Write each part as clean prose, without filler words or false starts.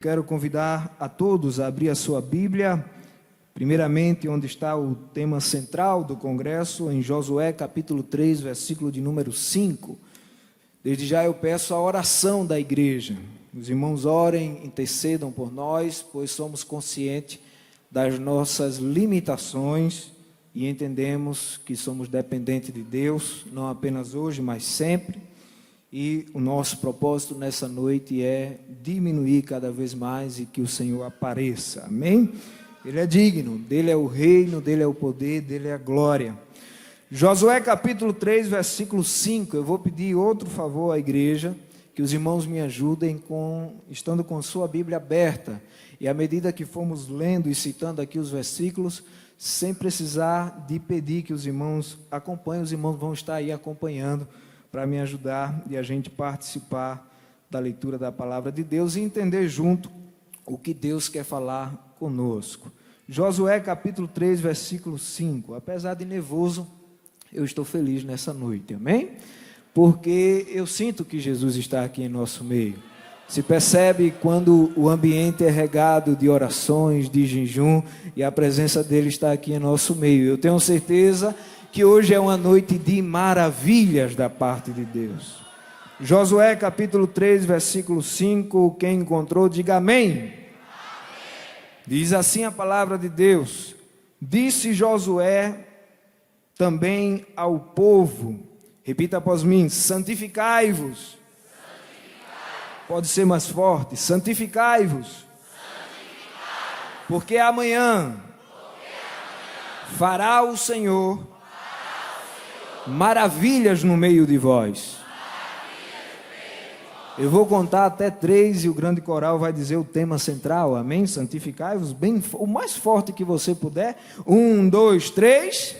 Quero convidar a todos a abrir a sua Bíblia, primeiramente onde está o tema central do congresso, em Josué capítulo 3, versículo de número 5. Desde já eu peço a oração da igreja. Os irmãos orem, intercedam por nós, pois somos conscientes das nossas limitações e entendemos que somos dependentes de Deus, não apenas hoje, mas sempre. E o nosso propósito nessa noite é diminuir cada vez mais e que o Senhor apareça, amém? Ele é digno, dele é o reino, dele é o poder, dele é a glória. Josué capítulo 3, versículo 5, eu vou pedir outro favor à igreja, que os irmãos me ajudem estando com sua Bíblia aberta, e à medida que formos lendo e citando aqui os versículos, sem precisar de pedir que os irmãos acompanhem, os irmãos vão estar aí acompanhando, para me ajudar e a gente participar da leitura da palavra de Deus e entender junto o que Deus quer falar conosco. Josué capítulo 3, versículo 5. Apesar de nervoso, eu estou feliz nessa noite, amém? Porque eu sinto que Jesus está aqui em nosso meio. Se percebe quando o ambiente é regado de orações, de jejum, e a presença dele está aqui em nosso meio. Eu tenho certeza que hoje é uma noite de maravilhas da parte de Deus. Josué capítulo 3, versículo 5, quem encontrou, diga amém. Amém. Diz assim a palavra de Deus: disse Josué também ao povo, repita após mim, santificai-vos. Pode ser mais forte, santificai-vos. Porque amanhã fará o Senhor maravilhas no meio de vós. Eu vou contar até 3 e o grande coral vai dizer o tema central, amém? Santificai-vos, bem, o mais forte que você puder. 1, 2, 3.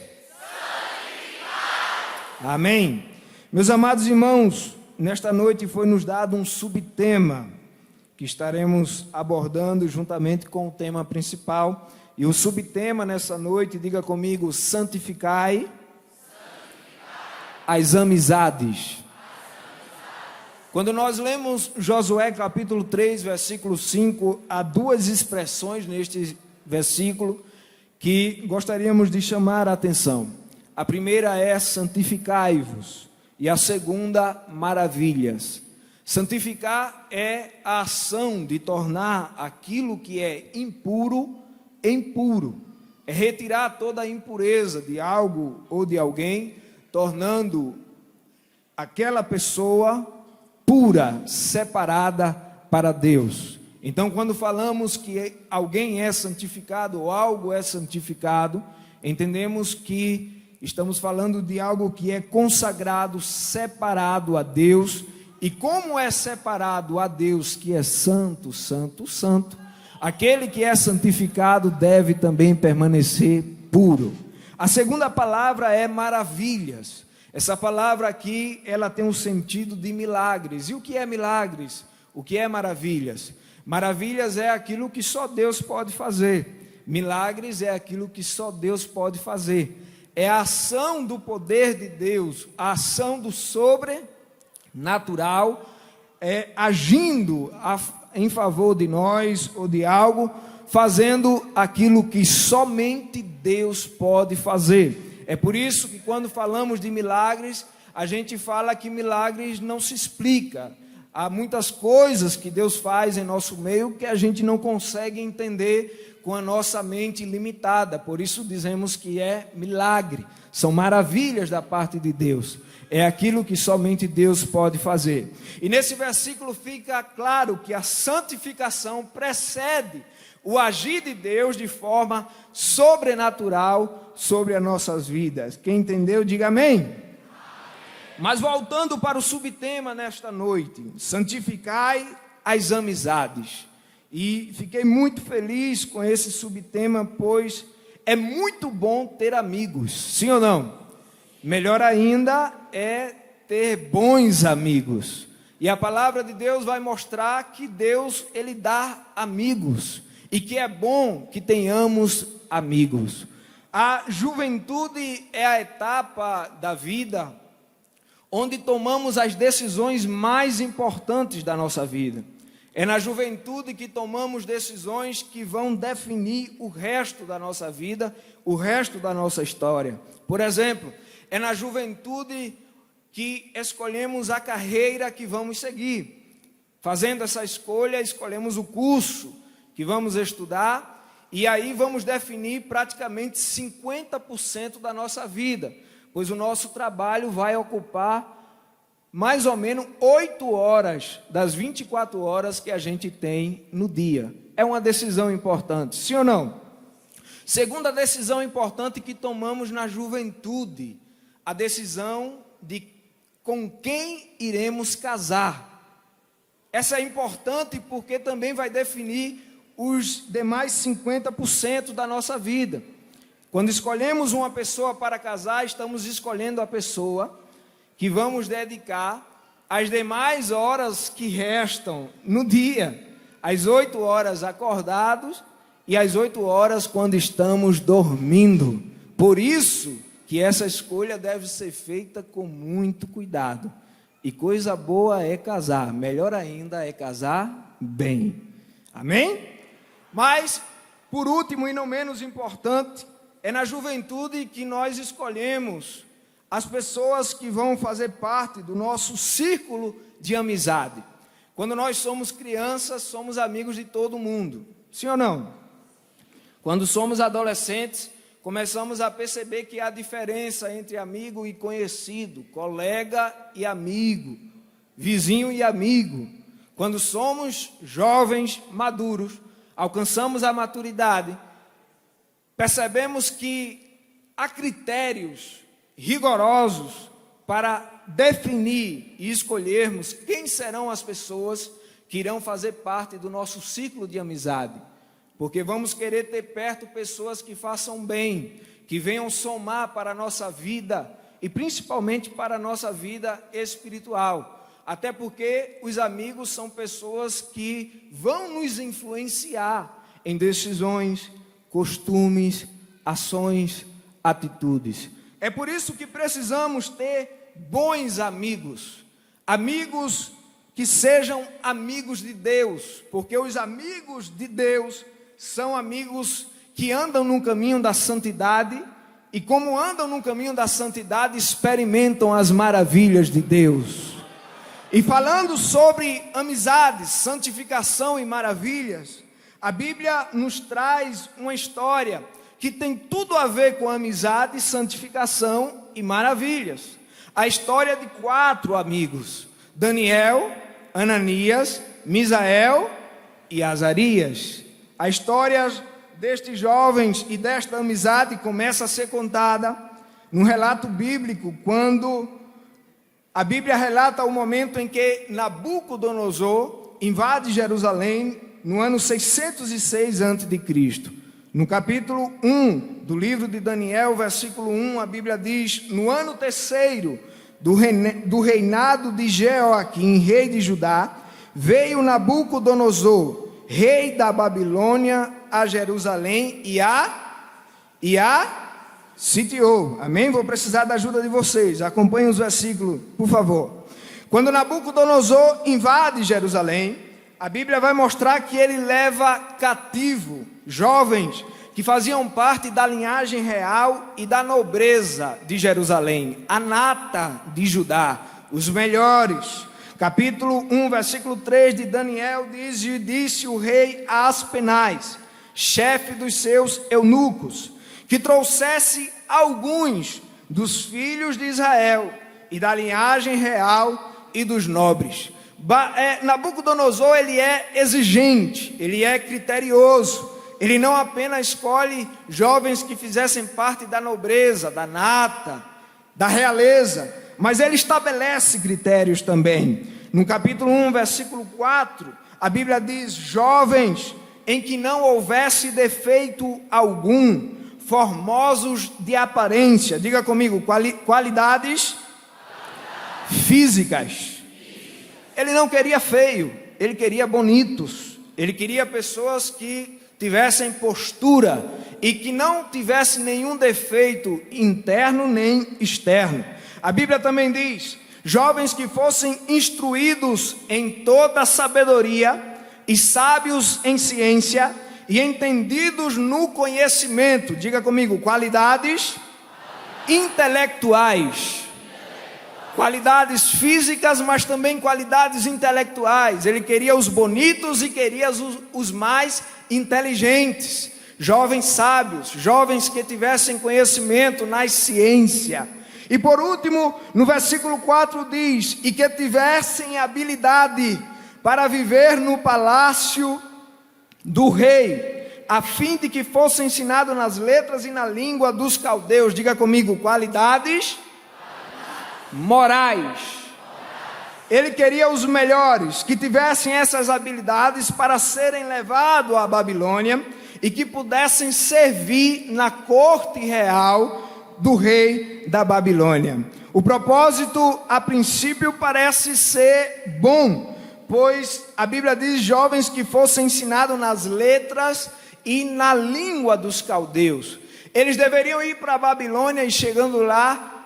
Amém. Meus amados irmãos, nesta noite foi nos dado um subtema que estaremos abordando juntamente com o tema principal. E o subtema nessa noite, diga comigo, santificai as amizades. Quando nós lemos Josué capítulo 3, versículo 5, há 2 expressões neste versículo que gostaríamos de chamar a atenção. A primeira é santificai-vos e a segunda, maravilhas. Santificar é a ação de tornar aquilo que é impuro em puro. É retirar toda a impureza de algo ou de alguém, tornando aquela pessoa pura, separada para Deus. Então, quando falamos que alguém é santificado ou algo é santificado, entendemos que estamos falando de algo que é consagrado, separado a Deus. E como é separado a Deus, que é santo, santo, santo, aquele que é santificado deve também permanecer puro. A segunda palavra é maravilhas. Essa palavra aqui, ela tem um sentido de milagres. E o que é milagres? O que é maravilhas? Maravilhas é aquilo que só Deus pode fazer. Milagres é aquilo que só Deus pode fazer. É a ação do poder de Deus, a ação do sobrenatural, agindo em favor de nós ou de algo, fazendo aquilo que somente Deus pode fazer. É por isso que quando falamos de milagres, a gente fala que milagres não se explica. Há muitas coisas que Deus faz em nosso meio que a gente não consegue entender com a nossa mente limitada. Por isso dizemos que é milagre. São maravilhas da parte de Deus. É aquilo que somente Deus pode fazer. E nesse versículo fica claro que a santificação precede o agir de Deus de forma sobrenatural sobre as nossas vidas. Quem entendeu, diga amém. Amém. Mas voltando para o subtema nesta noite, santificai as amizades. E fiquei muito feliz com esse subtema, pois é muito bom ter amigos, sim ou não? Melhor ainda é ter bons amigos. E a palavra de Deus vai mostrar que Deus, Ele dá amigos. E que é bom que tenhamos amigos. A juventude é a etapa da vida onde tomamos as decisões mais importantes da nossa vida. É na juventude que tomamos decisões que vão definir o resto da nossa vida, o resto da nossa história. Por exemplo, é na juventude que escolhemos a carreira que vamos seguir. Fazendo essa escolha, escolhemos o curso que vamos estudar e aí vamos definir praticamente 50% da nossa vida, pois o nosso trabalho vai ocupar mais ou menos 8 horas das 24 horas que a gente tem no dia. É uma decisão importante, sim ou não? Segunda decisão importante que tomamos na juventude, a decisão de com quem iremos casar. Essa é importante porque também vai definir os demais 50% da nossa vida. Quando escolhemos uma pessoa para casar, estamos escolhendo a pessoa que vamos dedicar as demais horas que restam no dia, as 8 horas acordados e as 8 horas quando estamos dormindo. Por isso que essa escolha deve ser feita com muito cuidado. E coisa boa é casar, melhor ainda é casar bem. Amém? Mas, por último e não menos importante, é na juventude que nós escolhemos as pessoas que vão fazer parte do nosso círculo de amizade. Quando nós somos crianças, somos amigos de todo mundo. Sim ou não? Quando somos adolescentes, começamos a perceber que há diferença entre amigo e conhecido, colega e amigo, vizinho e amigo. Quando somos jovens, maduros, alcançamos a maturidade, percebemos que há critérios rigorosos para definir e escolhermos quem serão as pessoas que irão fazer parte do nosso ciclo de amizade. Porque vamos querer ter perto pessoas que façam bem, que venham somar para a nossa vida e principalmente para a nossa vida espiritual. Até porque os amigos são pessoas que vão nos influenciar em decisões, costumes, ações, atitudes. É por isso que precisamos ter bons amigos, amigos que sejam amigos de Deus, porque os amigos de Deus são amigos que andam no caminho da santidade e como andam no caminho da santidade, experimentam as maravilhas de Deus. E falando sobre amizades, santificação e maravilhas, a Bíblia nos traz uma história que tem tudo a ver com amizade, santificação e maravilhas. A história de 4 amigos: Daniel, Ananias, Misael e Azarias. A história destes jovens e desta amizade começa a ser contada no relato bíblico, quando a Bíblia relata o momento em que Nabucodonosor invade Jerusalém no ano 606 a.C. No capítulo 1 do livro de Daniel, versículo 1, a Bíblia diz: no ano 3º do reinado de Jeoaquim, rei de Judá, veio Nabucodonosor, rei da Babilônia, a Jerusalém e a sitiou. Amém? Vou precisar da ajuda de vocês. Acompanhem os versículos, por favor. Quando Nabucodonosor invade Jerusalém, a Bíblia vai mostrar que ele leva cativo jovens que faziam parte da linhagem real e da nobreza de Jerusalém, a nata de Judá, os melhores. Capítulo 1, versículo 3 de Daniel diz: e disse o rei a Aspenaz, chefe dos seus eunucos, que trouxesse alguns dos filhos de Israel e da linhagem real e dos nobres. Nabucodonosor, ele é exigente, ele é criterioso, ele não apenas escolhe jovens que fizessem parte da nobreza, da nata, da realeza, mas ele estabelece critérios também. No capítulo 1, versículo 4, a Bíblia diz: jovens em que não houvesse defeito algum, formosos de aparência, diga comigo, qualidades físicas. Ele não queria feio, ele queria bonitos, ele queria pessoas que tivessem postura e que não tivessem nenhum defeito interno nem externo. A Bíblia também diz: jovens que fossem instruídos em toda a sabedoria e sábios em ciência, e entendidos no conhecimento. Diga comigo, qualidades intelectuais. Qualidades físicas, mas também qualidades intelectuais. Ele queria os bonitos e queria os mais inteligentes. Jovens sábios, jovens que tivessem conhecimento na ciência. E por último, no versículo 4 diz: e que tivessem habilidade para viver no palácio do rei, a fim de que fosse ensinado nas letras e na língua dos caldeus. Diga comigo, qualidades morais. Ele queria os melhores, que tivessem essas habilidades para serem levados à Babilônia e que pudessem servir na corte real do rei da Babilônia. O propósito, a princípio, parece ser bom, pois a Bíblia diz: jovens que fossem ensinados nas letras e na língua dos caldeus. Eles deveriam ir para a Babilônia e, chegando lá,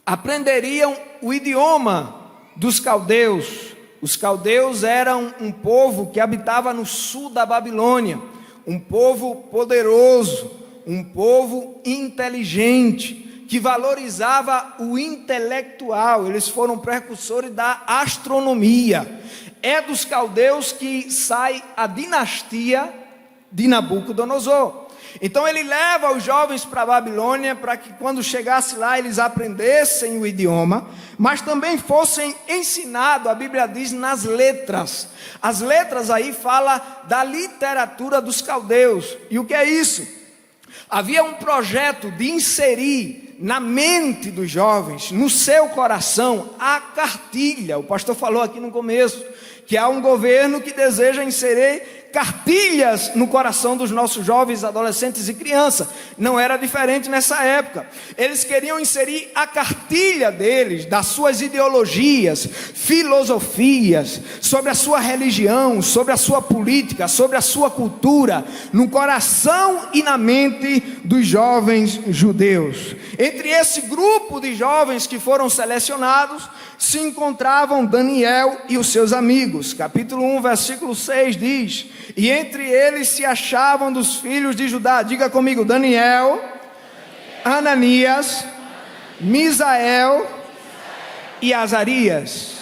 aprenderiam o idioma dos caldeus. Os caldeus eram um povo que habitava no sul da Babilônia, um povo poderoso, um povo inteligente, que valorizava o intelectual. Eles foram precursores da astronomia. É dos caldeus que sai a dinastia de Nabucodonosor. Então ele leva os jovens para a Babilônia para que quando chegasse lá eles aprendessem o idioma, mas também fossem ensinados, a Bíblia diz, nas letras. As letras aí fala da literatura dos caldeus. E o que é isso? Havia um projeto de inserir na mente dos jovens, no seu coração, a cartilha. O pastor falou aqui no começo que há um governo que deseja inserir cartilhas no coração dos nossos jovens, adolescentes e crianças. Não era diferente nessa época. Eles queriam inserir a cartilha deles, das suas ideologias, filosofias, sobre a sua religião, sobre a sua política, sobre a sua cultura, no coração e na mente dos jovens judeus. Entre esse grupo de jovens que foram selecionados, se encontravam Daniel e os seus amigos. Capítulo 1, versículo 6 diz: e entre eles se achavam dos filhos de Judá. Diga comigo, Daniel, Ananias, Misael e Azarias.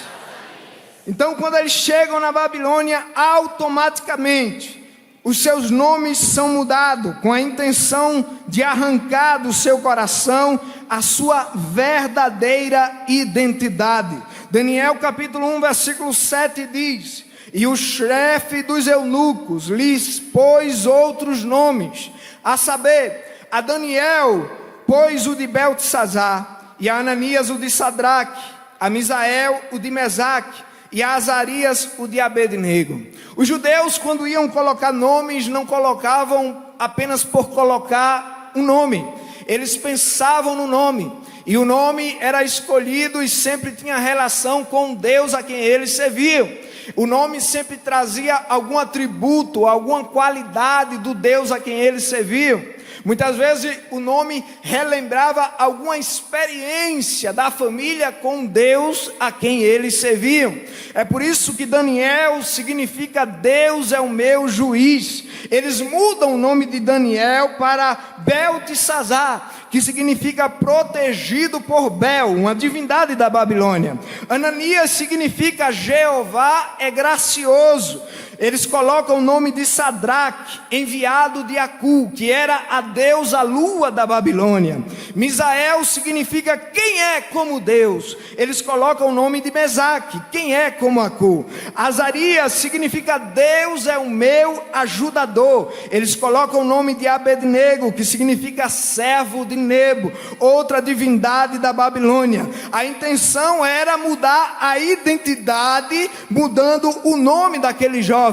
Então, quando eles chegam na Babilônia, automaticamente os seus nomes são mudados, com a intenção de arrancar do seu coração a sua verdadeira identidade. Daniel capítulo 1, versículo 7 diz: e o chefe dos eunucos lhes pôs outros nomes, a saber, a Daniel pôs o de Beltesazar, e a Ananias o de Sadraque, a Misael o de Mesaque, e a Azarias o de Abednego. Os judeus, quando iam colocar nomes, não colocavam apenas por colocar um nome. Eles pensavam no nome, e o nome era escolhido e sempre tinha relação com o Deus a quem eles serviam. O nome sempre trazia algum atributo, alguma qualidade do Deus a quem eles serviam. Muitas vezes o nome relembrava alguma experiência da família com Deus a quem eles serviam. É por isso que Daniel significa Deus é o meu juiz. Eles mudam o nome de Daniel para Beltesazar, que significa protegido por Bel, uma divindade da Babilônia. Ananias significa Jeová é gracioso. Eles colocam o nome de Sadraque, enviado de Acu, que era a deusa lua da Babilônia. Misael significa quem é como Deus. Eles colocam o nome de Mesaque, quem é como Acu. Azarias significa Deus é o meu ajudador. Eles colocam o nome de Abednego, que significa servo de Nebo, outra divindade da Babilônia. A intenção era mudar a identidade, mudando o nome daquele jovem.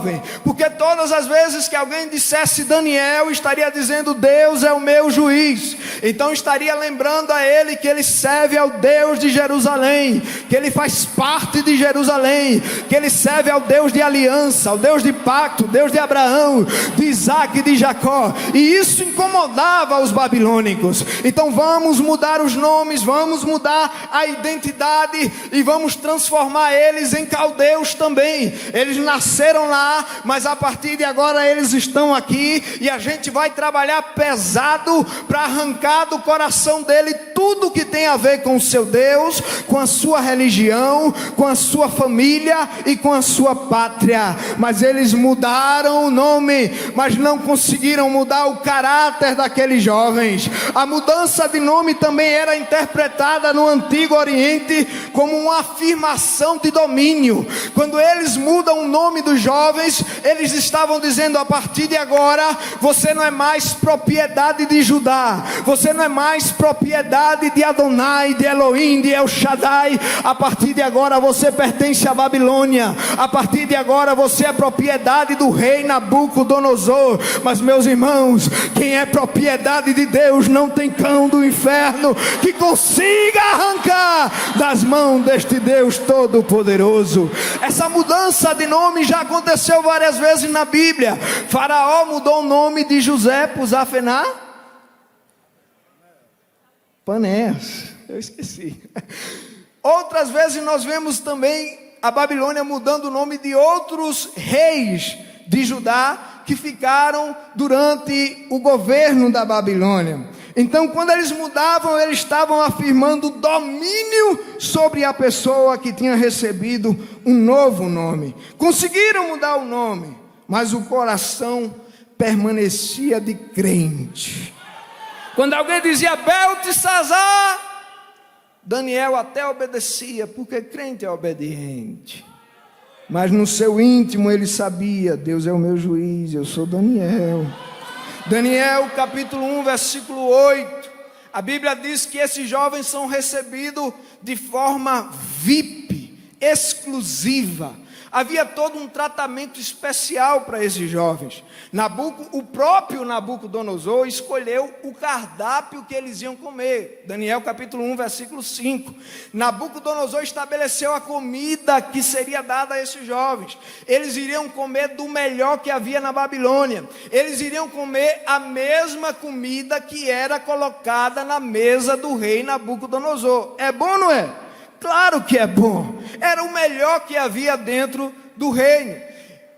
Porque todas as vezes que alguém dissesse Daniel, estaria dizendo Deus é o meu juiz. Então estaria lembrando a ele que ele serve ao Deus de Jerusalém, que ele faz parte de Jerusalém, que ele serve ao Deus de aliança, ao Deus de pacto, Deus de Abraão, de Isaac e de Jacó. E isso incomodava os babilônicos. Então vamos mudar os nomes, vamos mudar a identidade e vamos transformar eles em caldeus também. Eles nasceram lá lá, mas a partir de agora eles estão aqui, e a gente vai trabalhar pesado para arrancar do coração dele tudo que tem a ver com o seu Deus, com a sua religião, com a sua família e com a sua pátria. Mas eles mudaram o nome, mas não conseguiram mudar o caráter daqueles jovens. A mudança de nome também era interpretada no Antigo Oriente como uma afirmação de domínio. Quando eles mudam o nome dos jovens, eles estavam dizendo: a partir de agora você não é mais propriedade de Judá, você não é mais propriedade de Adonai, de Elohim, de El Shaddai. A partir de agora você pertence à Babilônia, a partir de agora você é propriedade do rei Nabucodonosor. Mas, meus irmãos, quem é propriedade de Deus não tem cão do inferno que consiga arrancar das mãos deste Deus Todo-Poderoso. Essa mudança de nome já aconteceu várias vezes na Bíblia. Faraó mudou o nome de José por Zafená Paneas, eu esqueci. Outras vezes nós vemos também a Babilônia mudando o nome de outros reis de Judá que ficaram durante o governo da Babilônia. Então, quando eles mudavam, eles estavam afirmando domínio sobre a pessoa que tinha recebido um novo nome. Conseguiram mudar o nome, mas o coração permanecia de crente. Quando alguém dizia Beltesazar, Daniel até obedecia, porque crente é obediente. Mas no seu íntimo ele sabia: Deus é o meu juiz, eu sou Daniel. Daniel capítulo 1, versículo 8. A Bíblia diz que esses jovens são recebidos de forma VIP, exclusiva. Havia todo um tratamento especial para esses jovens. O próprio Nabucodonosor escolheu o cardápio que eles iam comer. Daniel capítulo 1, versículo 5. Nabucodonosor estabeleceu a comida que seria dada a esses jovens. Eles iriam comer do melhor que havia na Babilônia. Eles iriam comer a mesma comida que era colocada na mesa do rei Nabucodonosor. É bom, não é? Claro que é bom. Era o melhor que havia dentro do reino.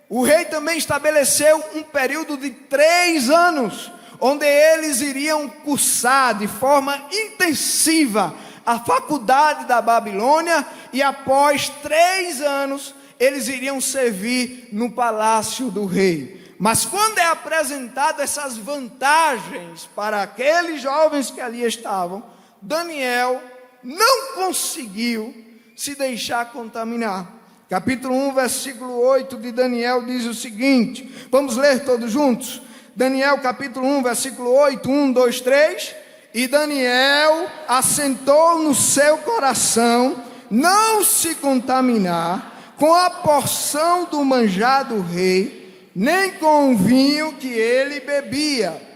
O rei também estabeleceu um período de 3 anos, onde eles iriam cursar de forma intensiva a faculdade da Babilônia, e após 3 anos eles iriam servir no palácio do rei. Mas quando é apresentado essas vantagens para aqueles jovens que ali estavam, Daniel não conseguiu se deixar contaminar. Capítulo 1, versículo 8 de Daniel diz o seguinte, vamos ler todos juntos? Daniel capítulo 1, versículo 8, 1, 2, 3. E Daniel assentou no seu coração não se contaminar com a porção do manjar do rei, nem com o vinho que ele bebia.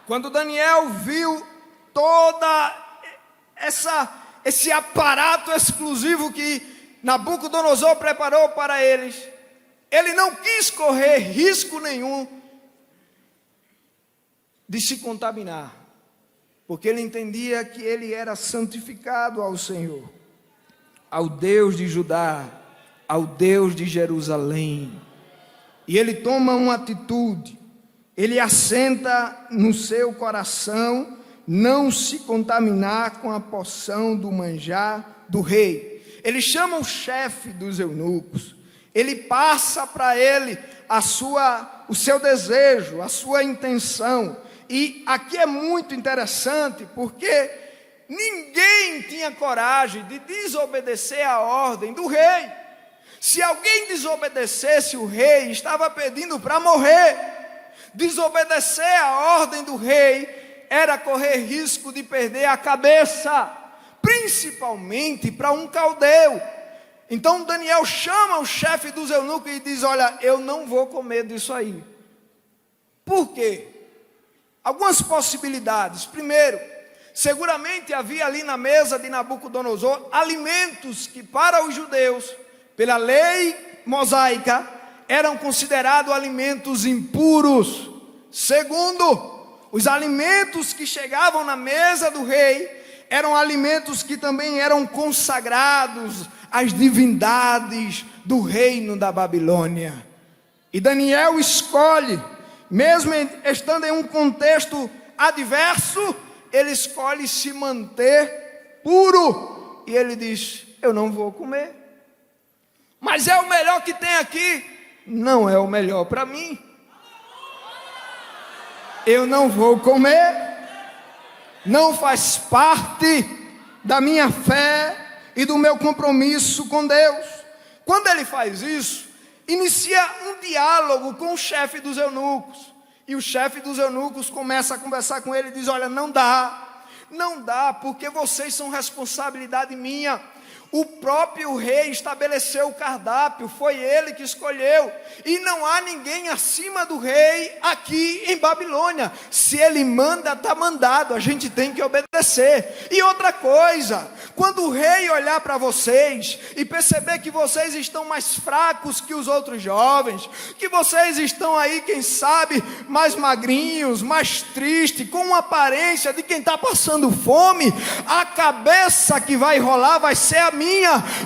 Quando Daniel viu toda esse aparato exclusivo que Nabucodonosor preparou para eles, ele não quis correr risco nenhum de se contaminar, porque ele entendia que ele era santificado ao Senhor, ao Deus de Judá, ao Deus de Jerusalém. E ele toma uma atitude. Ele assenta no seu coração não se contaminar com a porção do manjar do rei. Ele chama o chefe dos eunucos. Ele passa para ele o seu desejo, a sua intenção. E aqui é muito interessante, porque ninguém tinha coragem de desobedecer a ordem do rei. Se alguém desobedecesse, o rei estava pedindo para morrer. Desobedecer a ordem do rei era correr risco de perder a cabeça, principalmente para um caldeu. Então Daniel chama o chefe dos eunucos e diz: olha, eu não vou comer disso aí. Por quê? Algumas possibilidades. Primeiro, seguramente havia ali na mesa de Nabucodonosor alimentos que para os judeus, pela lei mosaica, eram considerados alimentos impuros. Segundo, os alimentos que chegavam na mesa do rei eram alimentos que também eram consagrados às divindades do reino da Babilônia. E Daniel escolhe, mesmo estando em um contexto adverso, ele escolhe se manter puro. E ele diz: eu não vou comer. Mas é o melhor que tem aqui? Não é o melhor para mim. Eu não vou comer. Não faz parte da minha fé e do meu compromisso com Deus. Quando ele faz isso, inicia um diálogo com o chefe dos eunucos. E o chefe dos eunucos começa a conversar com ele e diz: olha, não dá, porque vocês são responsabilidade minha. O próprio rei estabeleceu o cardápio, foi ele que escolheu, e não há ninguém acima do rei aqui em Babilônia. Se ele manda, está mandado, a gente tem que obedecer. E outra coisa, quando o rei olhar para vocês e perceber que vocês estão mais fracos que os outros jovens, que vocês estão aí, quem sabe, mais magrinhos, mais tristes, com uma aparência de quem está passando fome, a cabeça que vai rolar vai ser a minha,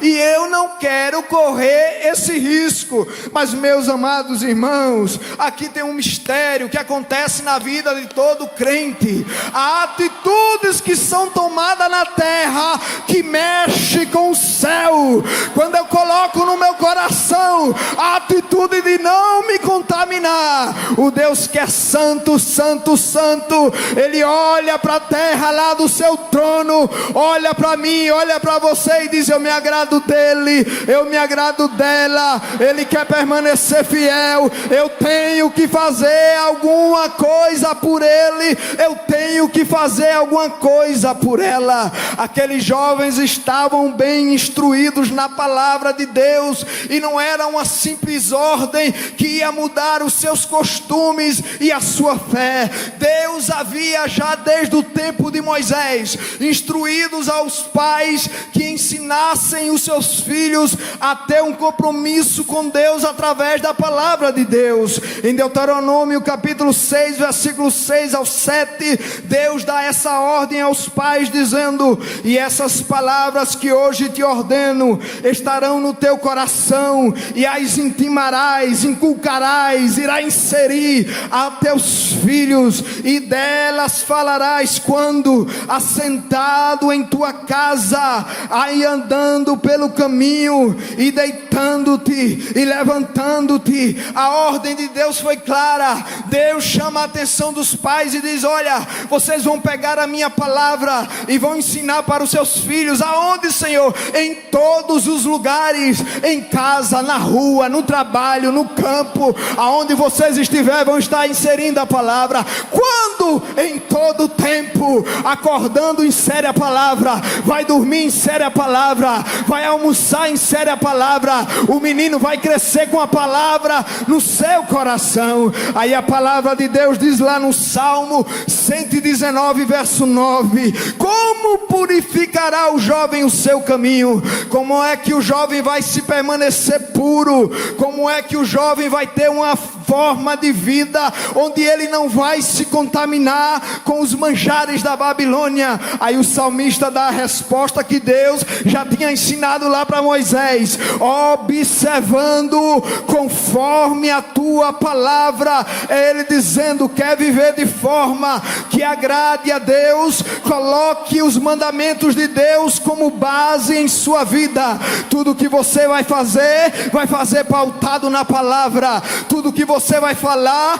e eu não quero correr esse risco. Mas, meus amados irmãos, aqui tem um mistério que acontece na vida de todo crente. Há atitudes que são tomadas na terra que mexe com o céu. Quando eu coloco no meu coração a atitude de não me contaminar, o Deus que é santo, santo, santo, ele olha para a terra lá do seu trono, olha para mim, olha para você e diz: eu me agrado dele, eu me agrado dela, ele quer permanecer fiel, eu tenho que fazer alguma coisa por ele, eu tenho que fazer alguma coisa por ela. Aqueles jovens estavam bem instruídos na palavra de Deus, e não era uma simples ordem que ia mudar os seus costumes e a sua fé. Deus havia já desde o tempo de Moisés instruídos aos pais que ensinassem os seus filhos a ter um compromisso com Deus através da palavra de Deus. Em Deuteronômio capítulo 6, versículo 6 ao 7, Deus dá essa ordem aos pais dizendo: e essas palavras que hoje te ordeno estarão no teu coração, e as intimarás, inculcarás, irá inserir a teus filhos, e delas falarás quando assentado em tua casa, aí andando pelo caminho, e deitando-te e levantando-te. A ordem de Deus foi clara. Deus chama a atenção dos pais e diz: olha, vocês vão pegar a minha palavra e vão ensinar para os seus filhos. Aonde, Senhor? Em todos os lugares, em casa, na rua, no trabalho, no campo, aonde vocês estiverem, vão estar inserindo a palavra. Quando? Em todo tempo, acordando, insere a palavra, vai dormir, insere a palavra, vai almoçar, insere a palavra. O menino vai crescer com a palavra no seu coração. Aí a palavra de Deus diz lá no Salmo 119, verso 9: como purificará o jovem o seu caminho? Como é que o jovem vai se permanecer puro? Como é que o jovem vai ter uma forma de vida onde ele não vai se contaminar com os manjares da Babilônia? Aí o salmista dá a resposta que Deus já tinha ensinado lá para Moisés: observando conforme a tua palavra. É ele dizendo: quer viver de forma que agrade a Deus? Coloque os mandamentos de Deus como base em sua vida. Tudo que você vai fazer pautado na palavra. Tudo que você vai falar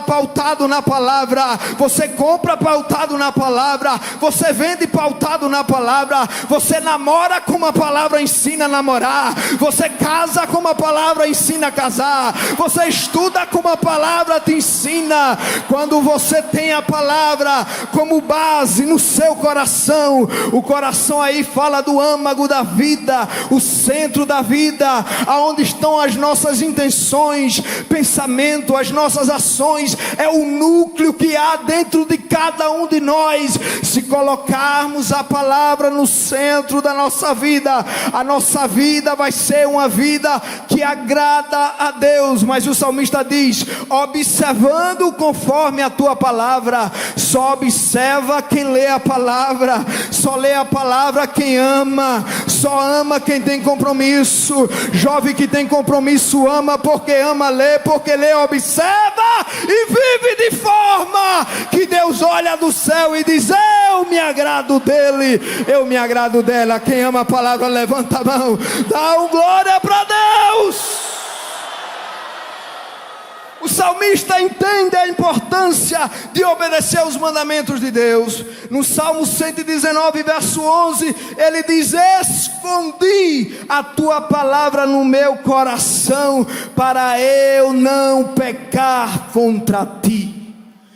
pautado na palavra. Você compra pautado na palavra. Você vende pautado na palavra. Você namora como a palavra ensina a namorar. Você casa como a palavra ensina a casar. Você estuda como a palavra te ensina. Quando você tem a palavra como base no seu coração, o coração aí fala do âmago da vida, o centro da vida, aonde estão as nossas intenções, pensamentos pensamento, as nossas ações, é o núcleo que há dentro de cada um de nós. Se colocarmos a palavra no centro da nossa vida, a nossa vida vai ser uma vida que agrada a Deus. Mas o salmista diz: observando conforme a tua palavra. Só observa quem lê a palavra, só lê a palavra quem ama, só ama quem tem compromisso. Jovem que tem compromisso ama porque ama ler, porque lê, observa e vive de forma que Deus olha do céu e diz: eu me agrado dele, eu me agrado dela. Quem ama a palavra levanta a mão, dá um glória para Deus. O salmista entende a importância de obedecer os mandamentos de Deus. No Salmo 119, verso 11, ele diz: escondi a tua palavra no meu coração, para eu não pecar contra ti.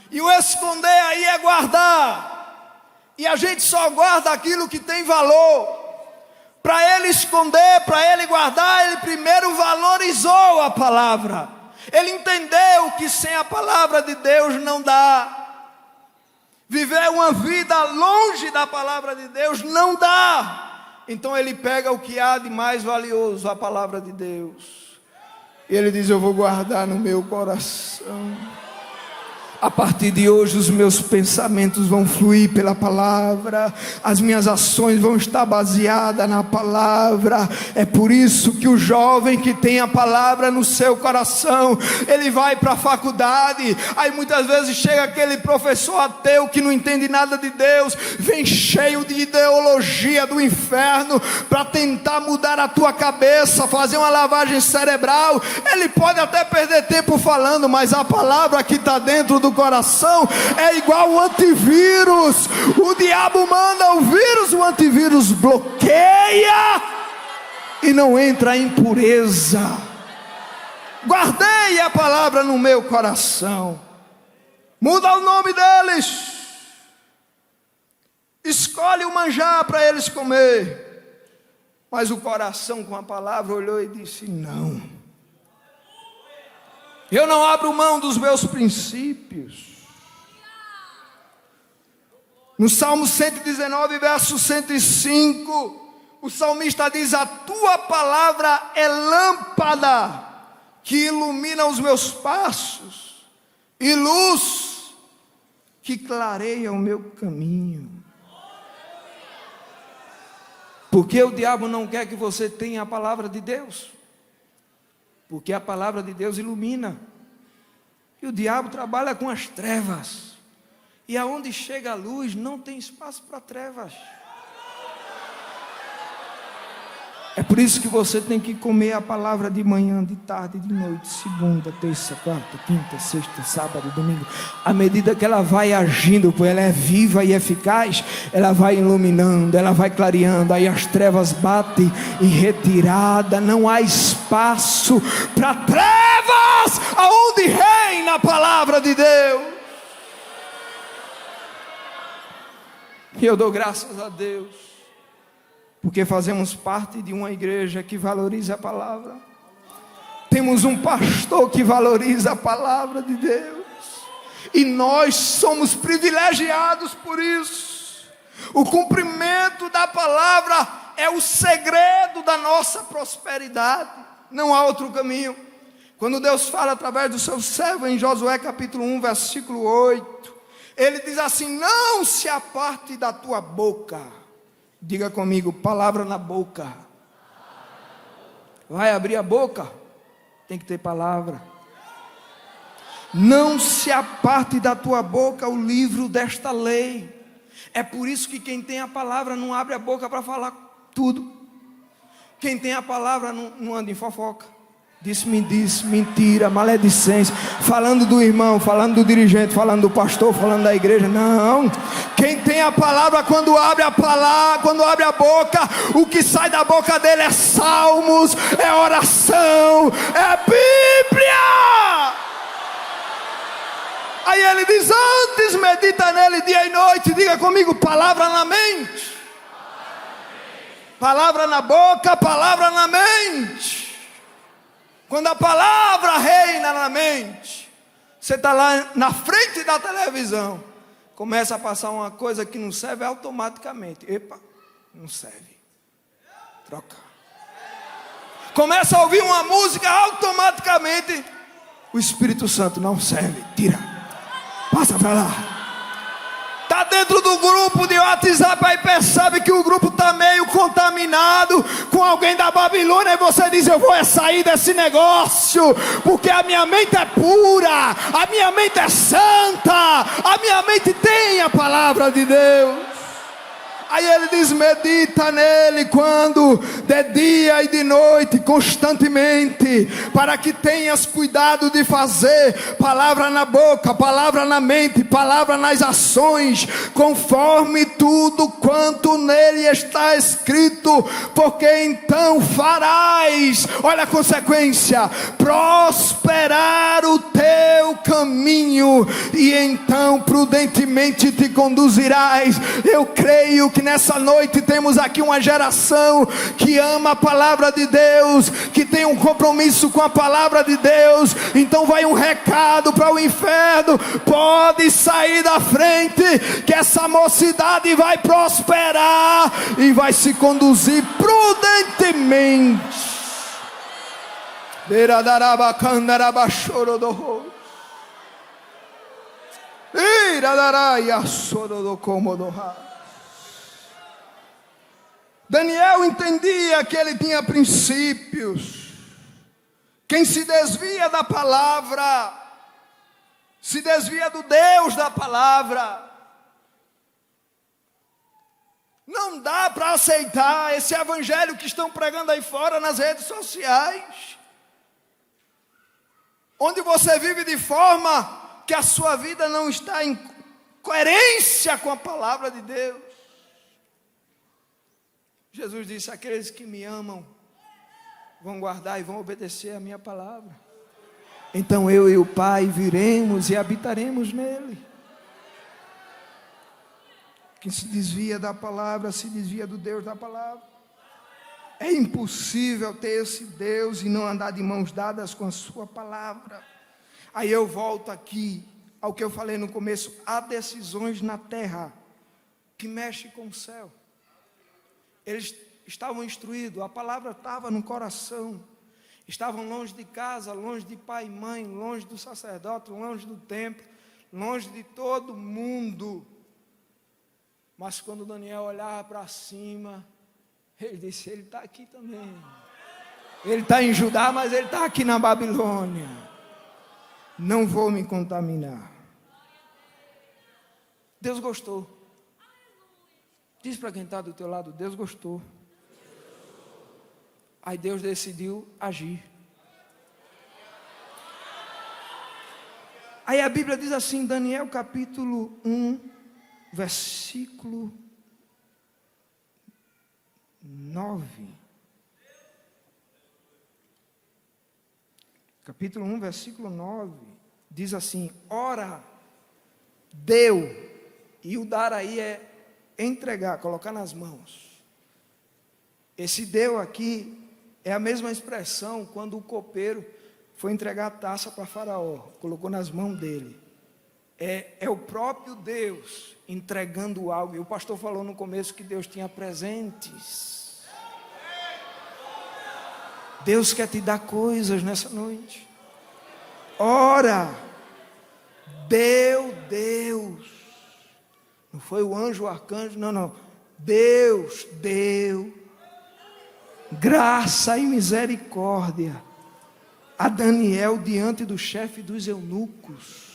E o esconder aí é guardar. E a gente só guarda aquilo que tem valor. Para ele esconder, para ele guardar, ele primeiro valorizou a palavra. Ele entendeu que sem a palavra de Deus não dá. Viver uma vida longe da palavra de Deus não dá. Então ele pega o que há de mais valioso, a palavra de Deus. E ele diz: eu vou guardar no meu coração. A partir de hoje os meus pensamentos vão fluir pela palavra, as minhas ações vão estar baseadas na palavra. É por isso que o jovem que tem a palavra no seu coração, ele vai para a faculdade, aí muitas vezes chega aquele professor ateu que não entende nada de Deus, vem cheio de ideologia do inferno para tentar mudar a tua cabeça, fazer uma lavagem cerebral. Ele pode até perder tempo falando, mas a palavra que está dentro do coração é igual o antivírus. O diabo manda o vírus, o antivírus bloqueia e não entra a impureza. Guardei a palavra no meu coração. Muda o nome deles, escolhe o manjar para eles comer, mas o coração com a palavra olhou e disse: não, eu não abro mão dos meus princípios. No Salmo 119, verso 105, o salmista diz: a tua palavra é lâmpada que ilumina os meus passos e luz que clareia o meu caminho. Porque o diabo não quer que você tenha a palavra de Deus, porque a palavra de Deus ilumina, e o diabo trabalha com as trevas, e aonde chega a luz não tem espaço para trevas. É por isso que você tem que comer a palavra de manhã, de tarde, de noite, segunda, terça, quarta, quinta, sexta, sábado, domingo. À medida que ela vai agindo, porque ela é viva e eficaz, ela vai iluminando, ela vai clareando. Aí as trevas batem em retirada, não há espaço para trevas aonde reina a palavra de Deus. E eu dou graças a Deus, porque fazemos parte de uma igreja que valoriza a palavra. Temos um pastor que valoriza a palavra de Deus, e nós somos privilegiados por isso. O cumprimento da palavra é o segredo da nossa prosperidade. Não há outro caminho. Quando Deus fala através do seu servo em Josué capítulo 1, versículo 8, ele diz assim: não se aparte da tua boca. Diga comigo: palavra na boca. Vai abrir a boca, tem que ter palavra. Não se aparte da tua boca o livro desta lei. É por isso que quem tem a palavra não abre a boca para falar tudo. Quem tem a palavra não anda em fofoca, disse-me disse, mentira, maledicência, falando do irmão, falando do dirigente, falando do pastor, falando da igreja. Não. Quem tem a palavra, quando abre a palavra, quando abre a boca, o que sai da boca dele é salmos, é oração, é Bíblia. Aí ele diz: antes medita nele dia e noite. Diga comigo: palavra na mente, palavra na boca, palavra na mente. Quando a palavra reina na mente, você está lá na frente da televisão, começa a passar uma coisa que não serve automaticamente. Epa, não serve. Troca. Começa a ouvir uma música automaticamente. O Espírito Santo não serve. Tira. Passa para lá. Está dentro do grupo de WhatsApp, aí percebe que o grupo está meio contaminado com alguém da Babilônia, e você diz: eu vou sair desse negócio, porque a minha mente é pura, a minha mente é santa, a minha mente tem a palavra de Deus. Aí ele diz: medita nele quando de dia e de noite, constantemente, para que tenhas cuidado de fazer palavra na boca, palavra na mente, palavra nas ações, conforme tudo quanto nele está escrito, porque então farás, olha a consequência, prosperar o teu caminho, e então prudentemente te conduzirás. Eu creio que nessa noite temos aqui uma geração que ama a palavra de Deus, que tem um compromisso com a palavra de Deus. Então vai um recado para o inferno: pode sair da frente, que essa mocidade vai prosperar e vai se conduzir prudentemente. Daniel entendia que ele tinha princípios. Quem se desvia da palavra, se desvia do Deus da palavra. Não dá para aceitar esse evangelho que estão pregando aí fora nas redes sociais, onde você vive de forma que a sua vida não está em coerência com a palavra de Deus. Jesus disse: aqueles que me amam vão guardar e vão obedecer a minha palavra. Então eu e o Pai viremos e habitaremos nele. Quem se desvia da palavra se desvia do Deus da palavra. É impossível ter esse Deus e não andar de mãos dadas com a sua palavra. Aí eu volto aqui ao que eu falei no começo: há decisões na terra que mexem com o céu. Eles estavam instruídos, a palavra estava no coração, estavam longe de casa, longe de pai e mãe, longe do sacerdote, longe do templo, longe de todo mundo. Mas quando Daniel olhava para cima, ele disse: ele está aqui também. Ele está em Judá, mas ele está aqui na Babilônia. Não vou me contaminar. Deus gostou. Diz para quem está do teu lado: Deus gostou. Aí Deus decidiu agir. Aí a Bíblia diz assim, Daniel capítulo 1, versículo 9. Capítulo 1, versículo 9. Diz assim: ora, deu, e o dar aí é entregar, colocar nas mãos. Esse deu aqui é a mesma expressão quando o copeiro foi entregar a taça para Faraó, colocou nas mãos dele. É o próprio Deus entregando algo. E o pastor falou no começo que Deus tinha presentes. Deus quer te dar coisas nessa noite. Ora, deu Deus. Não foi o anjo, o arcanjo, não. Deus deu graça e misericórdia a Daniel diante do chefe dos eunucos.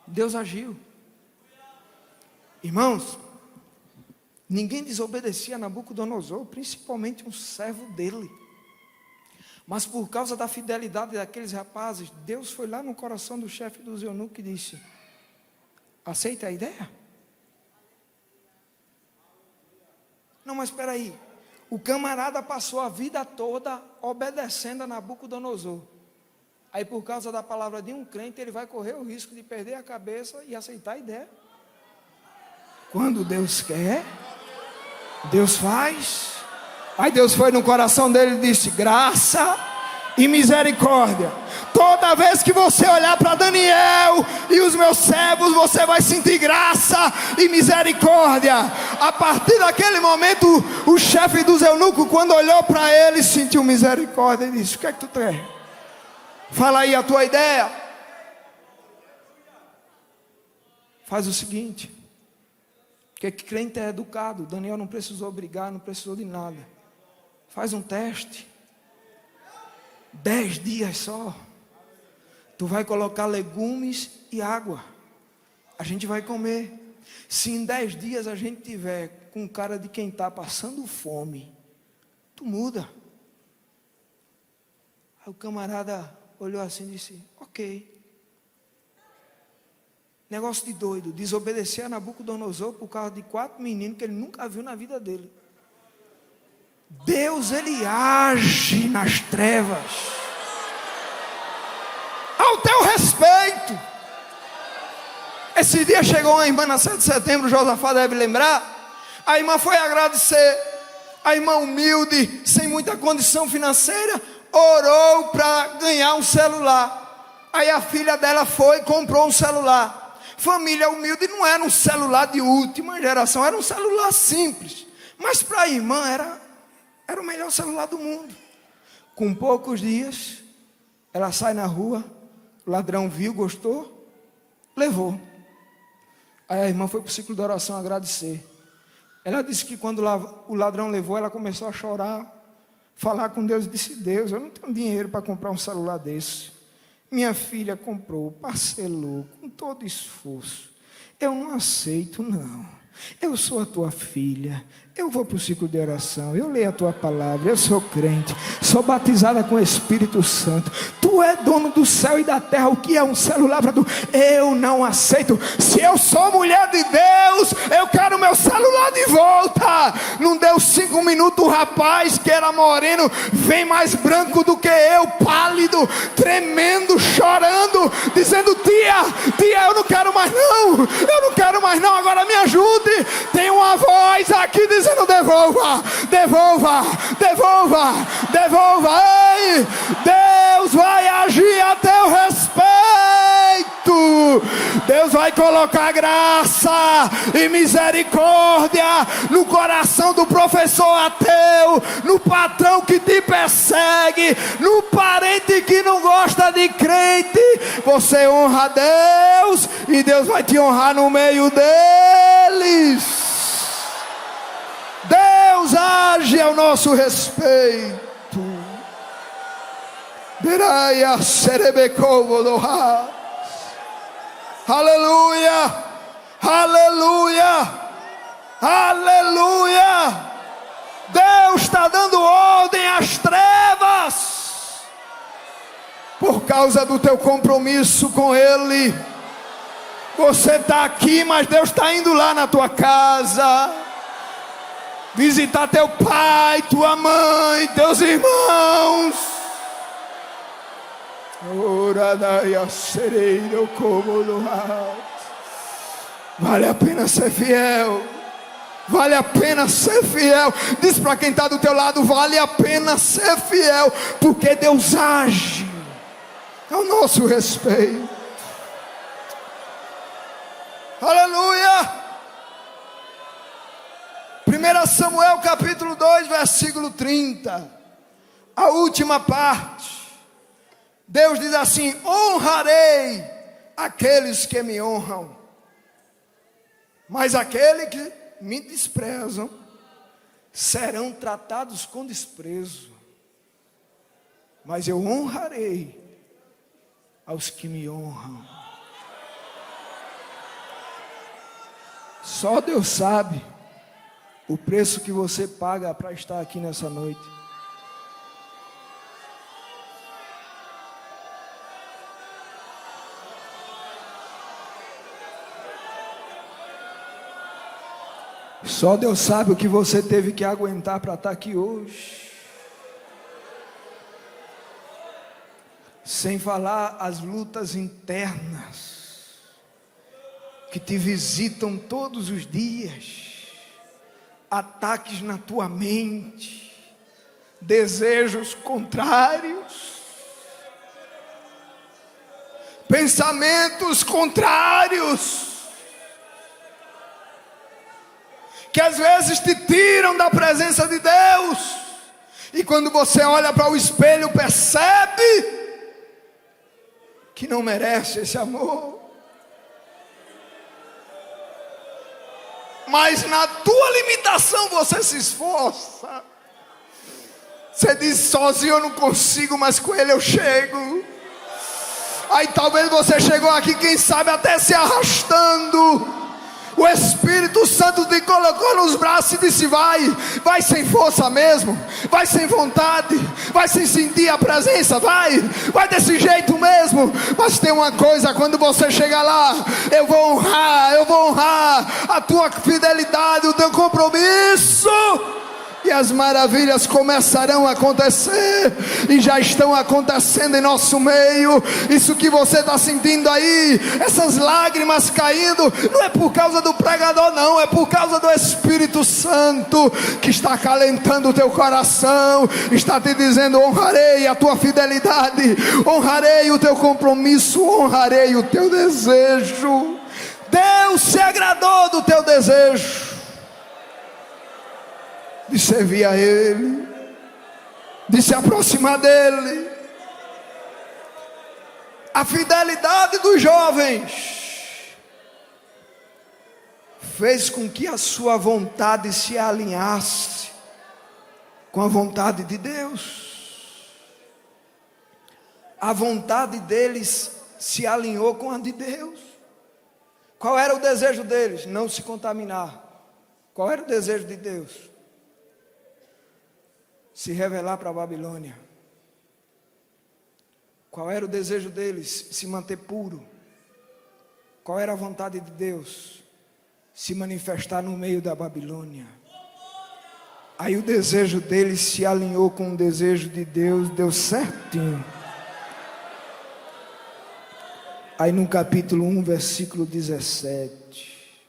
Deus agiu. Irmãos, ninguém desobedecia a Nabucodonosor, principalmente um servo dele. Mas por causa da fidelidade daqueles rapazes, Deus foi lá no coração do chefe dos eunucos e disse: aceita a ideia? Não, mas espera aí. O camarada passou a vida toda obedecendo a Nabucodonosor. Aí por causa da palavra de um crente, ele vai correr o risco de perder a cabeça e aceitar a ideia. Quando Deus quer, Deus faz. Aí Deus foi no coração dele e disse: graça e misericórdia. Toda vez que você olhar para Daniel e os meus servos, você vai sentir graça e misericórdia. A partir daquele momento, o chefe dos eunucos, quando olhou para ele, sentiu misericórdia e disse: o que é que tu quer? Fala aí a tua ideia. Faz o seguinte, porque crente é educado. Daniel não precisou brigar, não precisou de nada. Faz um teste. 10 dias só. Tu vai colocar legumes e água. A gente vai comer. Se em 10 dias a gente tiver com cara de quem está passando fome, tu muda. Aí o camarada olhou assim e disse: ok. Negócio de doido. Desobedecer a Nabucodonosor por causa de 4 meninos que ele nunca viu na vida dele. Deus, ele age nas trevas ao teu respeito. Esse dia chegou uma irmã na 7 de setembro, Josafá deve lembrar. A irmã foi agradecer. A irmã humilde, sem muita condição financeira, orou para ganhar um celular. Aí a filha dela foi e comprou um celular. Família humilde, não era um celular de última geração, era um celular simples. Mas para a irmã era o melhor celular do mundo. Com poucos dias, ela sai na rua, o ladrão viu, gostou, levou. Aí a irmã foi para o ciclo de oração agradecer. Ela disse que quando o ladrão levou, ela começou a chorar, falar com Deus e disse: Deus, eu não tenho dinheiro para comprar um celular desse. Minha filha comprou, parcelou, com todo esforço. Eu não aceito, não. Eu sou a tua filha, eu vou para o ciclo de oração, eu leio a tua palavra, eu sou crente, sou batizada com o Espírito Santo. Tu é dono do céu e da terra, o que é um celular para tu? Eu não aceito. Se eu sou mulher de Deus, eu quero meu celular de volta. Não deu 5 minutos, o rapaz que era moreno vem mais branco do que eu, pálido, tremendo, chorando, dizendo: tia, eu não quero mais não, eu não quero mais não, agora me ajude. Tem uma voz aqui dizendo: devolva, devolva, devolva, devolva. Ei, Deus vai agir a teu respeito. Deus vai colocar graça e misericórdia no coração do professor ateu, no patrão que te persegue, no parente que não gosta de crente. Você honra a Deus e Deus vai te honrar no meio deles. Deus age ao nosso respeito. Beraia serebecovodoha. Aleluia, aleluia, aleluia. Deus está dando ordem às trevas por causa do teu compromisso com Ele. Você está aqui, mas Deus está indo lá na tua casa visitar teu pai, tua mãe, teus irmãos. Vale a pena ser fiel. Vale a pena ser fiel. Diz para quem está do teu lado: vale a pena ser fiel, porque Deus age ao nosso respeito. Aleluia. 1 Samuel capítulo 2, versículo 30. A última parte. Deus diz assim: honrarei aqueles que me honram, mas aqueles que me desprezam serão tratados com desprezo. Mas eu honrarei aos que me honram. Só Deus sabe o preço que você paga para estar aqui nessa noite. Só Deus sabe o que você teve que aguentar para estar aqui hoje. Sem falar as lutas internas que te visitam todos os dias. Ataques na tua mente, desejos contrários, pensamentos contrários, que às vezes te tiram da presença de Deus, e quando você olha para o espelho, percebe que não merece esse amor, mas na tua limitação você se esforça. Você diz: sozinho eu não consigo, mas com Ele eu chego. Aí talvez você chegou aqui, quem sabe até se arrastando. O Espírito Santo te colocou nos braços e disse: vai sem força mesmo, vai sem vontade, vai sem sentir a presença, vai desse jeito mesmo. Mas tem uma coisa, quando você chegar lá, eu vou honrar a tua fidelidade, o teu compromisso, e as maravilhas começarão a acontecer, e já estão acontecendo em nosso meio. Isso que você está sentindo aí, essas lágrimas caindo, não é por causa do pregador não, é por causa do Espírito Santo, que está acalentando o teu coração, está te dizendo: honrarei a tua fidelidade, honrarei o teu compromisso, honrarei o teu desejo. Deus se agradou do teu desejo de servir a Ele, de se aproximar dEle. A fidelidade dos jovens fez com que a sua vontade se alinhasse com a vontade de Deus. A vontade deles se alinhou com a de Deus. Qual era o desejo deles? Não se contaminar. Qual era o desejo de Deus? Se revelar para a Babilônia. Qual era o desejo deles? Se manter puro. Qual era a vontade de Deus? Se manifestar no meio da Babilônia. Aí o desejo deles se alinhou com o desejo de Deus, deu certinho. Aí no capítulo 1, versículo 17,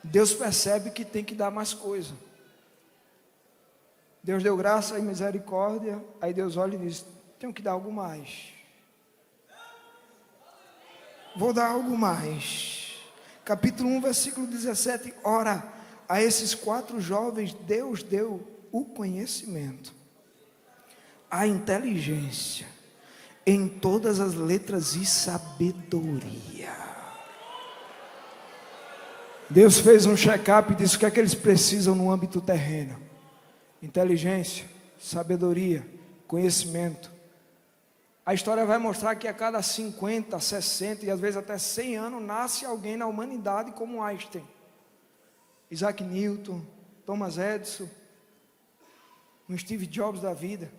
Deus percebe que tem que dar mais coisa. Deus deu graça e misericórdia. Aí Deus olha e diz: tenho que dar algo mais. Vou dar algo mais. Capítulo 1, versículo 17. Ora, a esses 4 jovens Deus deu o conhecimento, a inteligência em todas as letras e sabedoria. Deus fez um check-up e disse o que é que eles precisam no âmbito terreno: inteligência, sabedoria, conhecimento. A história vai mostrar que a cada 50, 60 e às vezes até 100 anos nasce alguém na humanidade como Einstein, Isaac Newton, Thomas Edison, um Steve Jobs da vida.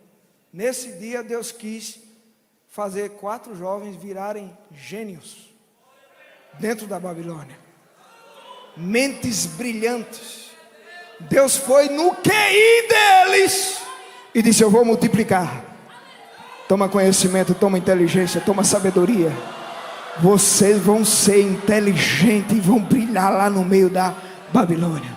Nesse dia Deus quis fazer 4 jovens virarem gênios dentro da Babilônia, mentes brilhantes. Deus foi no QI deles e disse: eu vou multiplicar. Toma conhecimento, toma inteligência, toma sabedoria. Vocês vão ser inteligentes e vão brilhar lá no meio da Babilônia.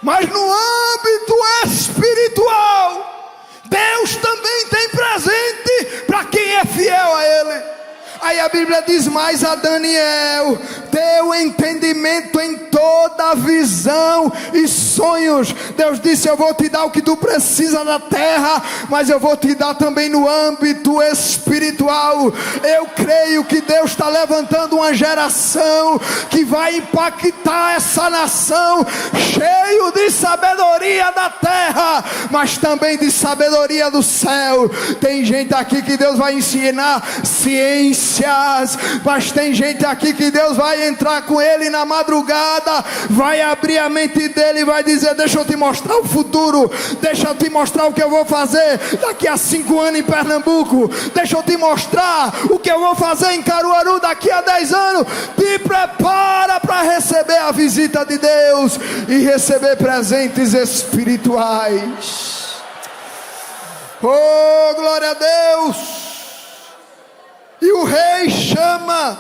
Mas no âmbito espiritual, Deus também tem presente para quem é fiel a Ele. Aí a Bíblia diz: mas a Daniel deu entendimento em toda a visão e sonhos. Deus disse: eu vou te dar o que tu precisa na terra, mas eu vou te dar também no âmbito espiritual. Eu creio que Deus está levantando uma geração que vai impactar essa nação, cheio de sabedoria da terra, mas também de sabedoria do céu. Tem gente aqui que Deus vai ensinar ciências, mas tem gente aqui que Deus vai entrar com ele na madrugada, vai abrir a mente dele e vai dizer: deixa eu te mostrar o futuro, deixa eu te mostrar o que eu vou fazer daqui a 5 anos em Pernambuco, deixa eu te mostrar o que eu vou fazer em Caruaru daqui a 10 anos. Te prepara para receber a visita de Deus e receber presentes espirituais. Oh, glória a Deus! E o rei chama,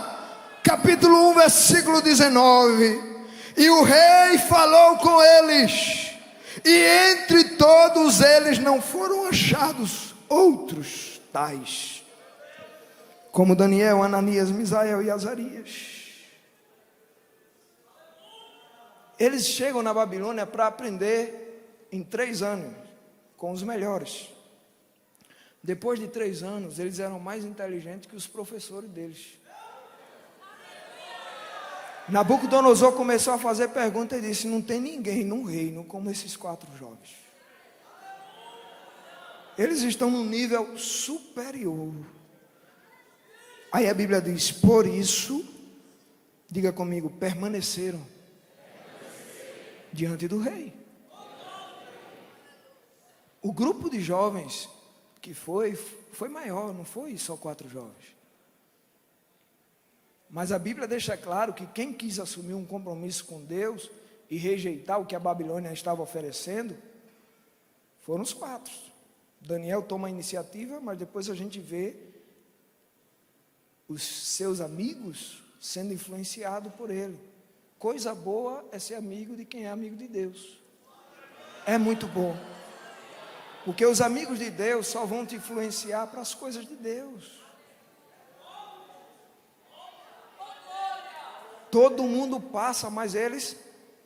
capítulo 1, versículo 19. E o rei falou com eles, e entre todos eles não não foram achados outros tais, como Daniel, Ananias, Misael e Azarias. Eles chegam na Babilônia para aprender em 3 anos, com os melhores. Depois de 3 anos, eles eram mais inteligentes que os professores deles. Nabucodonosor começou a fazer perguntas e disse: não tem ninguém no reino como esses 4 jovens. Eles estão num nível superior. Aí a Bíblia diz: por isso, diga comigo, permaneceram diante do rei. O grupo de jovens que foi maior, não foi só 4 jovens. Mas a Bíblia deixa claro que quem quis assumir um compromisso com Deus e rejeitar o que a Babilônia estava oferecendo, foram os 4. Daniel toma a iniciativa, mas depois a gente vê os seus amigos sendo influenciados por ele. Coisa boa é ser amigo de quem é amigo de Deus. É muito bom. Porque os amigos de Deus só vão te influenciar para as coisas de Deus. Todo mundo passa, mas eles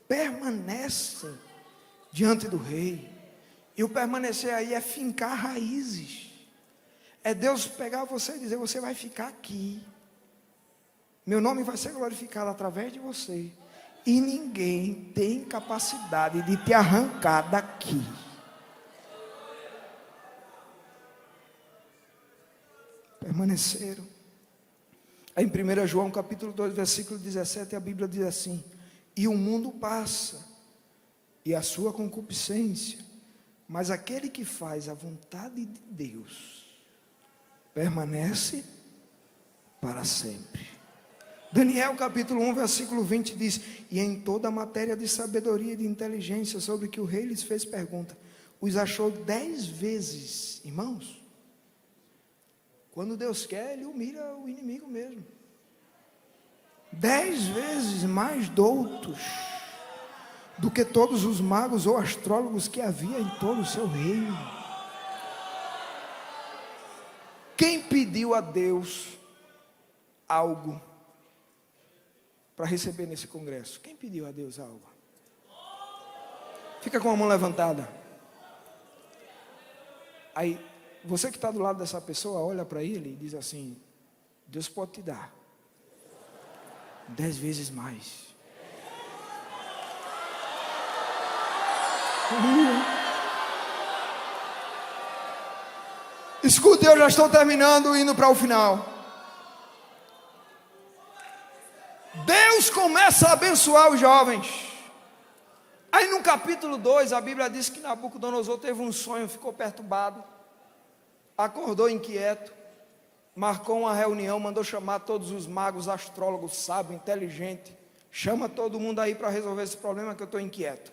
permanecem diante do rei. E o permanecer aí é fincar raízes. É Deus pegar você e dizer: você vai ficar aqui. Meu nome vai ser glorificado através de você. E ninguém tem capacidade de te arrancar daqui. Permaneceram. Aí em 1 João capítulo 2, versículo 17, a Bíblia diz assim: e o mundo passa, e a sua concupiscência, mas aquele que faz a vontade de Deus, permanece para sempre. Daniel capítulo 1, versículo 20 diz: e em toda a matéria de sabedoria e de inteligência, sobre que o rei lhes fez pergunta, os achou 10 vezes, irmãos. Quando Deus quer, Ele humilha o inimigo mesmo. 10 vezes mais doutos do que todos os magos ou astrólogos que havia em todo o seu reino. Quem pediu a Deus algo para receber nesse congresso? Quem pediu a Deus algo? Fica com a mão levantada. Aí, você que está do lado dessa pessoa, olha para ele e diz assim: Deus pode te dar 10 vezes mais. Escute, eu já estou terminando, indo para o final. Deus começa a abençoar os jovens. Aí no capítulo 2, a Bíblia diz que Nabucodonosor teve um sonho, ficou perturbado. Acordou inquieto, marcou uma reunião, mandou chamar todos os magos, astrólogos, sábios, inteligentes. Chama todo mundo aí para resolver esse problema que eu estou inquieto.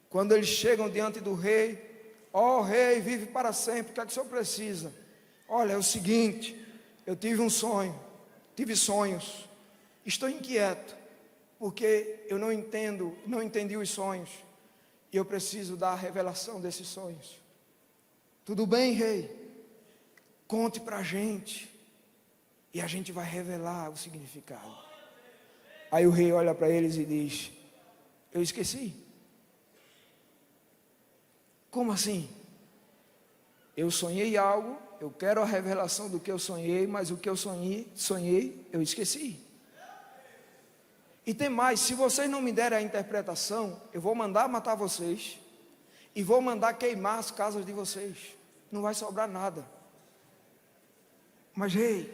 Quando eles chegam diante do rei: ó rei, vive para sempre, o que é que o senhor precisa? Olha, é o seguinte, eu tive um sonho, tive sonhos, estou inquieto, porque eu não entendi os sonhos, e eu preciso dar a revelação desses sonhos. Tudo bem, rei? Conte para a gente, e a gente vai revelar o significado. Aí o rei olha para eles e diz: eu esqueci. Como assim? Eu sonhei algo, eu quero a revelação do que eu sonhei, mas o que eu sonhei, eu esqueci. E tem mais, se vocês não me derem a interpretação, eu vou mandar matar vocês, e vou mandar queimar as casas de vocês. Não vai sobrar nada. Mas rei,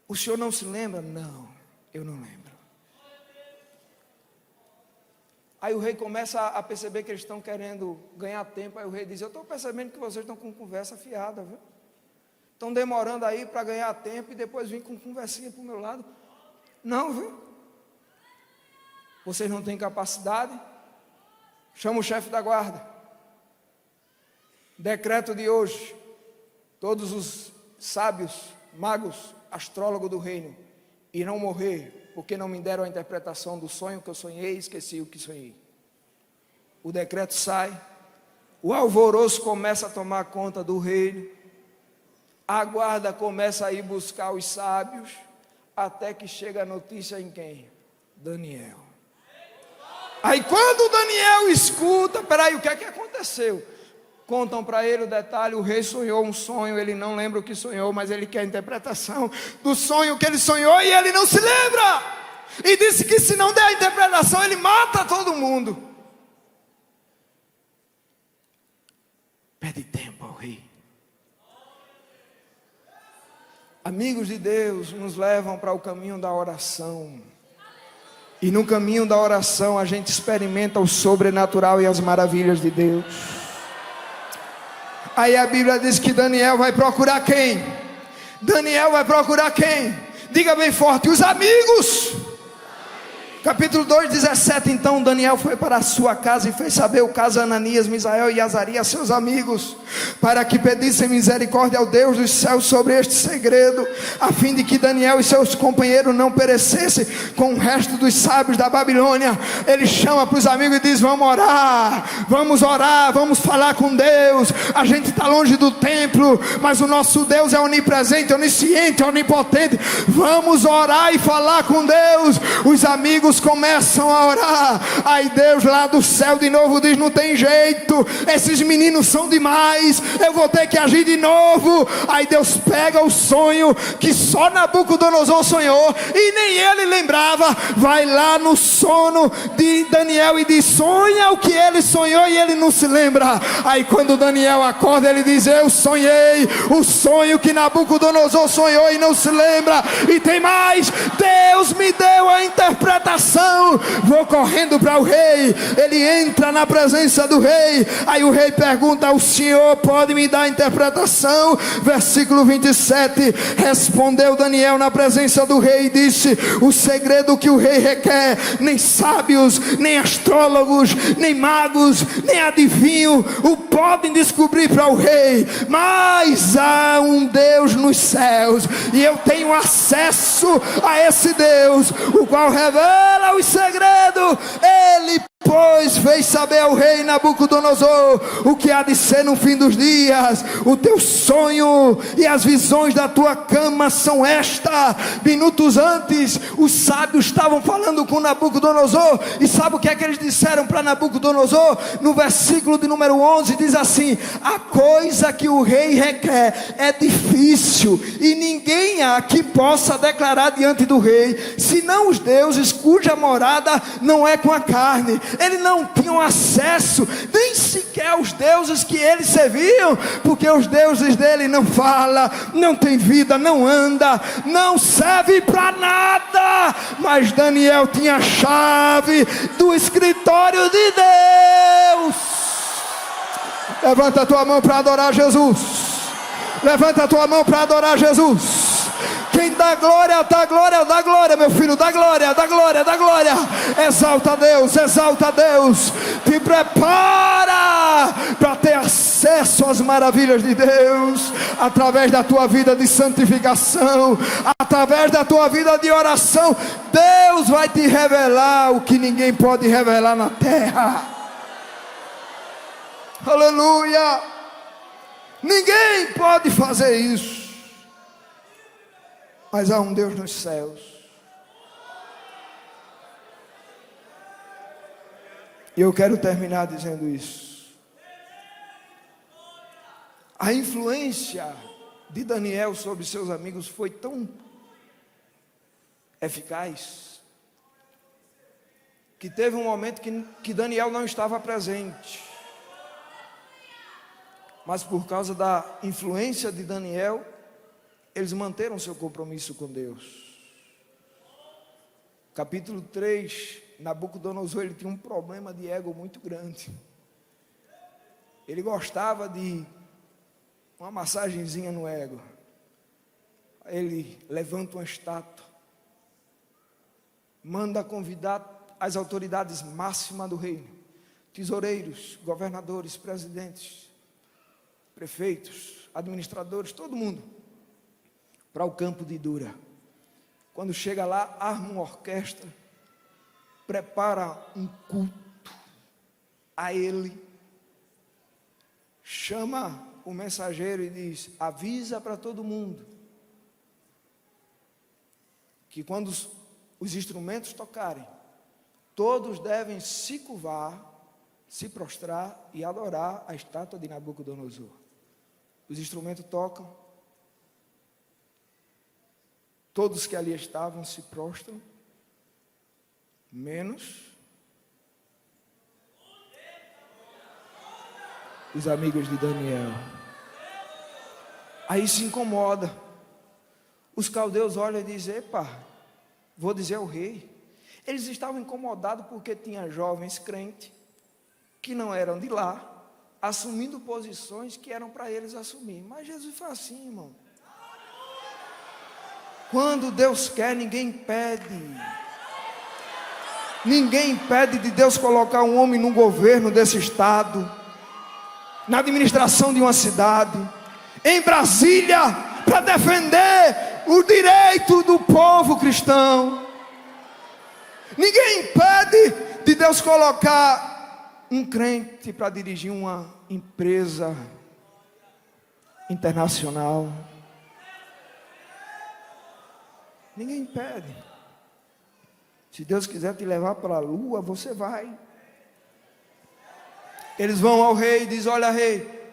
o senhor não se lembra? Não, eu não lembro. Aí o rei começa a perceber que eles estão querendo ganhar tempo. Aí o rei diz: eu estou percebendo que vocês estão com conversa fiada, viu? Estão demorando aí para ganhar tempo e depois vir com conversinha para o meu lado. Não, viu? Vocês não têm capacidade? Chama o chefe da guarda. Decreto de hoje: todos os sábios, magos, astrólogos do reino irão morrer, porque não me deram a interpretação do sonho que eu sonhei e esqueci o que sonhei. O decreto sai, O alvoroço começa a tomar conta do reino, a guarda começa a ir buscar os sábios, até que chega a notícia em quem? Daniel. Aí quando Daniel escuta, peraí, o que é que aconteceu? Contam para ele o detalhe, o rei sonhou um sonho, ele não lembra o que sonhou, mas ele quer a interpretação do sonho que ele sonhou e ele não se lembra. E disse que se não der a interpretação, ele mata todo mundo. Pede tempo ao rei. Amigos de Deus nos levam para o caminho da oração. E no caminho da oração a gente experimenta o sobrenatural e as maravilhas de Deus. Aí a Bíblia diz que Daniel vai procurar quem? Daniel vai procurar quem? Diga bem forte, os amigos. Capítulo 2, 17. Então Daniel foi para a sua casa e fez saber o caso a Ananias, Misael e Azarias, seus amigos, para que pedissem misericórdia ao Deus dos céus sobre este segredo, a fim de que Daniel e seus companheiros não perecessem com o resto dos sábios da Babilônia. Ele chama para os amigos e diz: vamos orar, vamos falar com Deus. A gente está longe do templo, mas o nosso Deus é onipresente, onisciente, onipotente. Vamos orar e falar com Deus. Os amigos começam a orar. Aí Deus lá do céu de novo diz: não tem jeito, esses meninos são demais, eu vou ter que agir de novo. Aí Deus pega o sonho que só Nabucodonosor sonhou e nem ele lembrava, vai lá no sono de Daniel e diz: sonha o que ele sonhou, e ele não se lembra. Aí quando Daniel acorda, ele diz: eu sonhei o sonho que Nabucodonosor sonhou e não se lembra. E tem mais, Deus me deu a interpretação. Vou correndo para o rei. Ele entra na presença do rei. Aí o rei pergunta: o senhor pode me dar a interpretação? Versículo 27. Respondeu Daniel na presença do rei e disse: o segredo que o rei requer, nem sábios, nem astrólogos, nem magos, nem adivinhos o podem descobrir para o rei, mas há um Deus nos céus, e eu tenho acesso a esse Deus, o qual revela os segredos. Ele, pois, fez saber ao rei Nabucodonosor o que há de ser no fim dos dias. O teu sonho e as visões da tua cama são esta. Minutos antes, os sábios estavam falando com Nabucodonosor, e sabe o que é que eles disseram para Nabucodonosor? No versículo de número 11 diz assim: a coisa que o rei requer é difícil, e ninguém há que possa declarar diante do rei, senão os deuses cuja morada não é com a carne. Eles não tinham acesso nem sequer aos deuses que eles serviam, porque os deuses dele não falam, não tem vida, não anda, não serve para nada. Mas Daniel tinha a chave do escritório de Deus. Levanta a tua mão para adorar Jesus. Levanta a tua mão para adorar Jesus. Quem dá glória, dá glória, meu filho, dá glória, dá glória, dá glória. Exalta a Deus, exalta a Deus. Te prepara para ter acesso às maravilhas de Deus, através da tua vida de santificação, através da tua vida de oração. Deus vai te revelar o que ninguém pode revelar na terra. Aleluia. Ninguém pode fazer isso, mas há um Deus nos céus. E eu quero terminar dizendo isso. A influência de Daniel sobre seus amigos foi tão eficaz, que teve um momento que Daniel não estava presente, mas por causa da influência de Daniel, eles manteram seu compromisso com Deus. Capítulo 3, Nabucodonosor, ele tinha um problema de ego muito grande. Ele gostava de uma massagenzinha no ego. Ele levanta uma estátua, manda convidar as autoridades máximas do reino, tesoureiros, governadores, presidentes, prefeitos, administradores, todo mundo, para o campo de Dura. Quando chega lá, arma uma orquestra, prepara um culto a ele, chama o mensageiro e diz: avisa para todo mundo que quando os instrumentos tocarem, todos devem se curvar, se prostrar e adorar a estátua de Nabucodonosor. Os instrumentos tocam, todos que ali estavam se prostram, menos os amigos de Daniel. Aí se incomoda. Os caldeus olham e dizem: epa, vou dizer ao rei. Eles estavam incomodados porque tinha jovens crentes que não eram de lá, assumindo posições que eram para eles assumir. Mas Jesus foi assim, irmão. Quando Deus quer, ninguém impede. Ninguém impede de Deus colocar um homem no governo desse estado, na administração de uma cidade, em Brasília, para defender o direito do povo cristão. Ninguém impede de Deus colocar um crente para dirigir uma empresa internacional. Ninguém impede. Se Deus quiser te levar para a lua, você vai. Eles vão ao rei e dizem: olha, rei,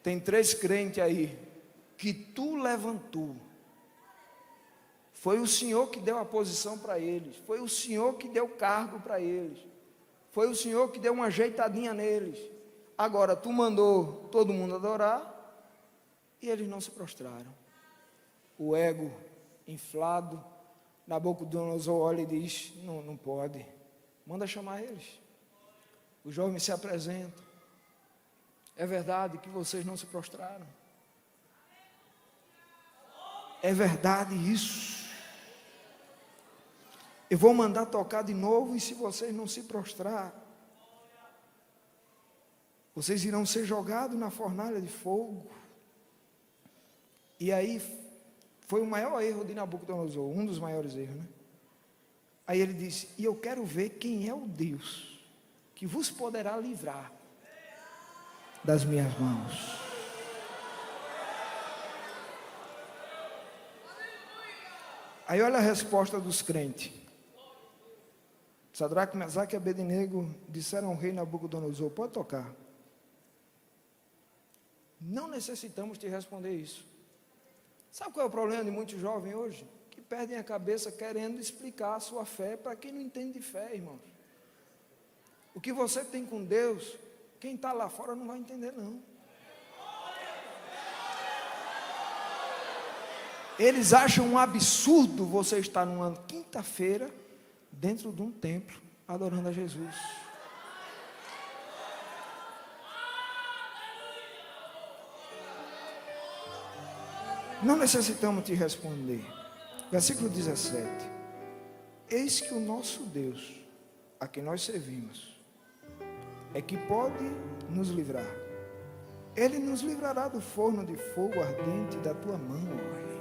tem 3 crentes aí que tu levantou. Foi o Senhor que deu a posição para eles. Foi o Senhor que deu cargo para eles. Foi o Senhor que deu uma ajeitadinha neles. Agora tu mandou todo mundo adorar e eles não se prostraram. O ego inflado, Nabucodonosor olha e diz: não pode. Manda chamar eles. Os jovens se apresentam. É verdade que vocês não se prostraram. É verdade isso. Eu vou mandar tocar de novo, e se vocês não se prostrar, vocês irão ser jogados na fornalha de fogo. E aí foi o maior erro de Nabucodonosor, um dos maiores erros, né? Aí ele disse: e eu quero ver quem é o Deus que vos poderá livrar das minhas mãos. Aí olha a resposta dos crentes. Sadraque, Mesaque e Abednego disseram ao rei Nabucodonosor: pode tocar. Não necessitamos te responder isso. Sabe qual é o problema de muitos jovens hoje? Que perdem a cabeça querendo explicar a sua fé para quem não entende de fé, irmãos. O que você tem com Deus, quem está lá fora não vai entender, não. Eles acham um absurdo você estar numa quinta-feira dentro de um templo adorando a Jesus. Não necessitamos te responder. Versículo 17. Eis que o nosso Deus, a quem nós servimos, é que pode nos livrar. Ele nos livrará do forno de fogo ardente da tua mão, ó rei.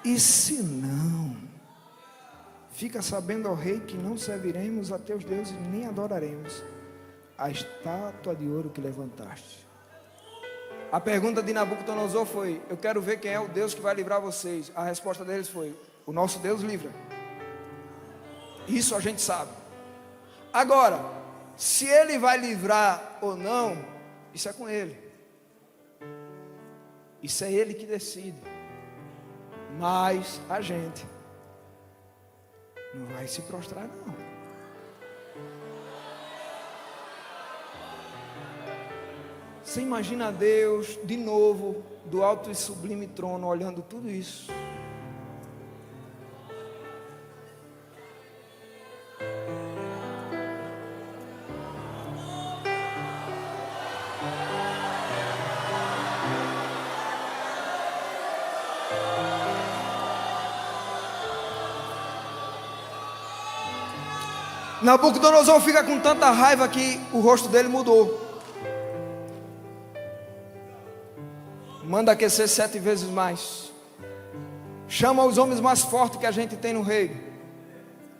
E se não, fica sabendo, ó rei, que não serviremos a teus deuses, nem adoraremos a estátua de ouro que levantaste. A pergunta de Nabucodonosor foi: eu quero ver quem é o Deus que vai livrar vocês. A resposta deles foi: o nosso Deus livra. Isso a gente sabe. Agora, se ele vai livrar ou não, isso é com ele. Isso é ele que decide. Mas a gente não vai se prostrar, não. Você imagina Deus de novo do alto e sublime trono olhando tudo isso? Nabucodonosor fica com tanta raiva que o rosto dele mudou. Manda aquecer 7 vezes mais. Chama os homens mais fortes que a gente tem no reino,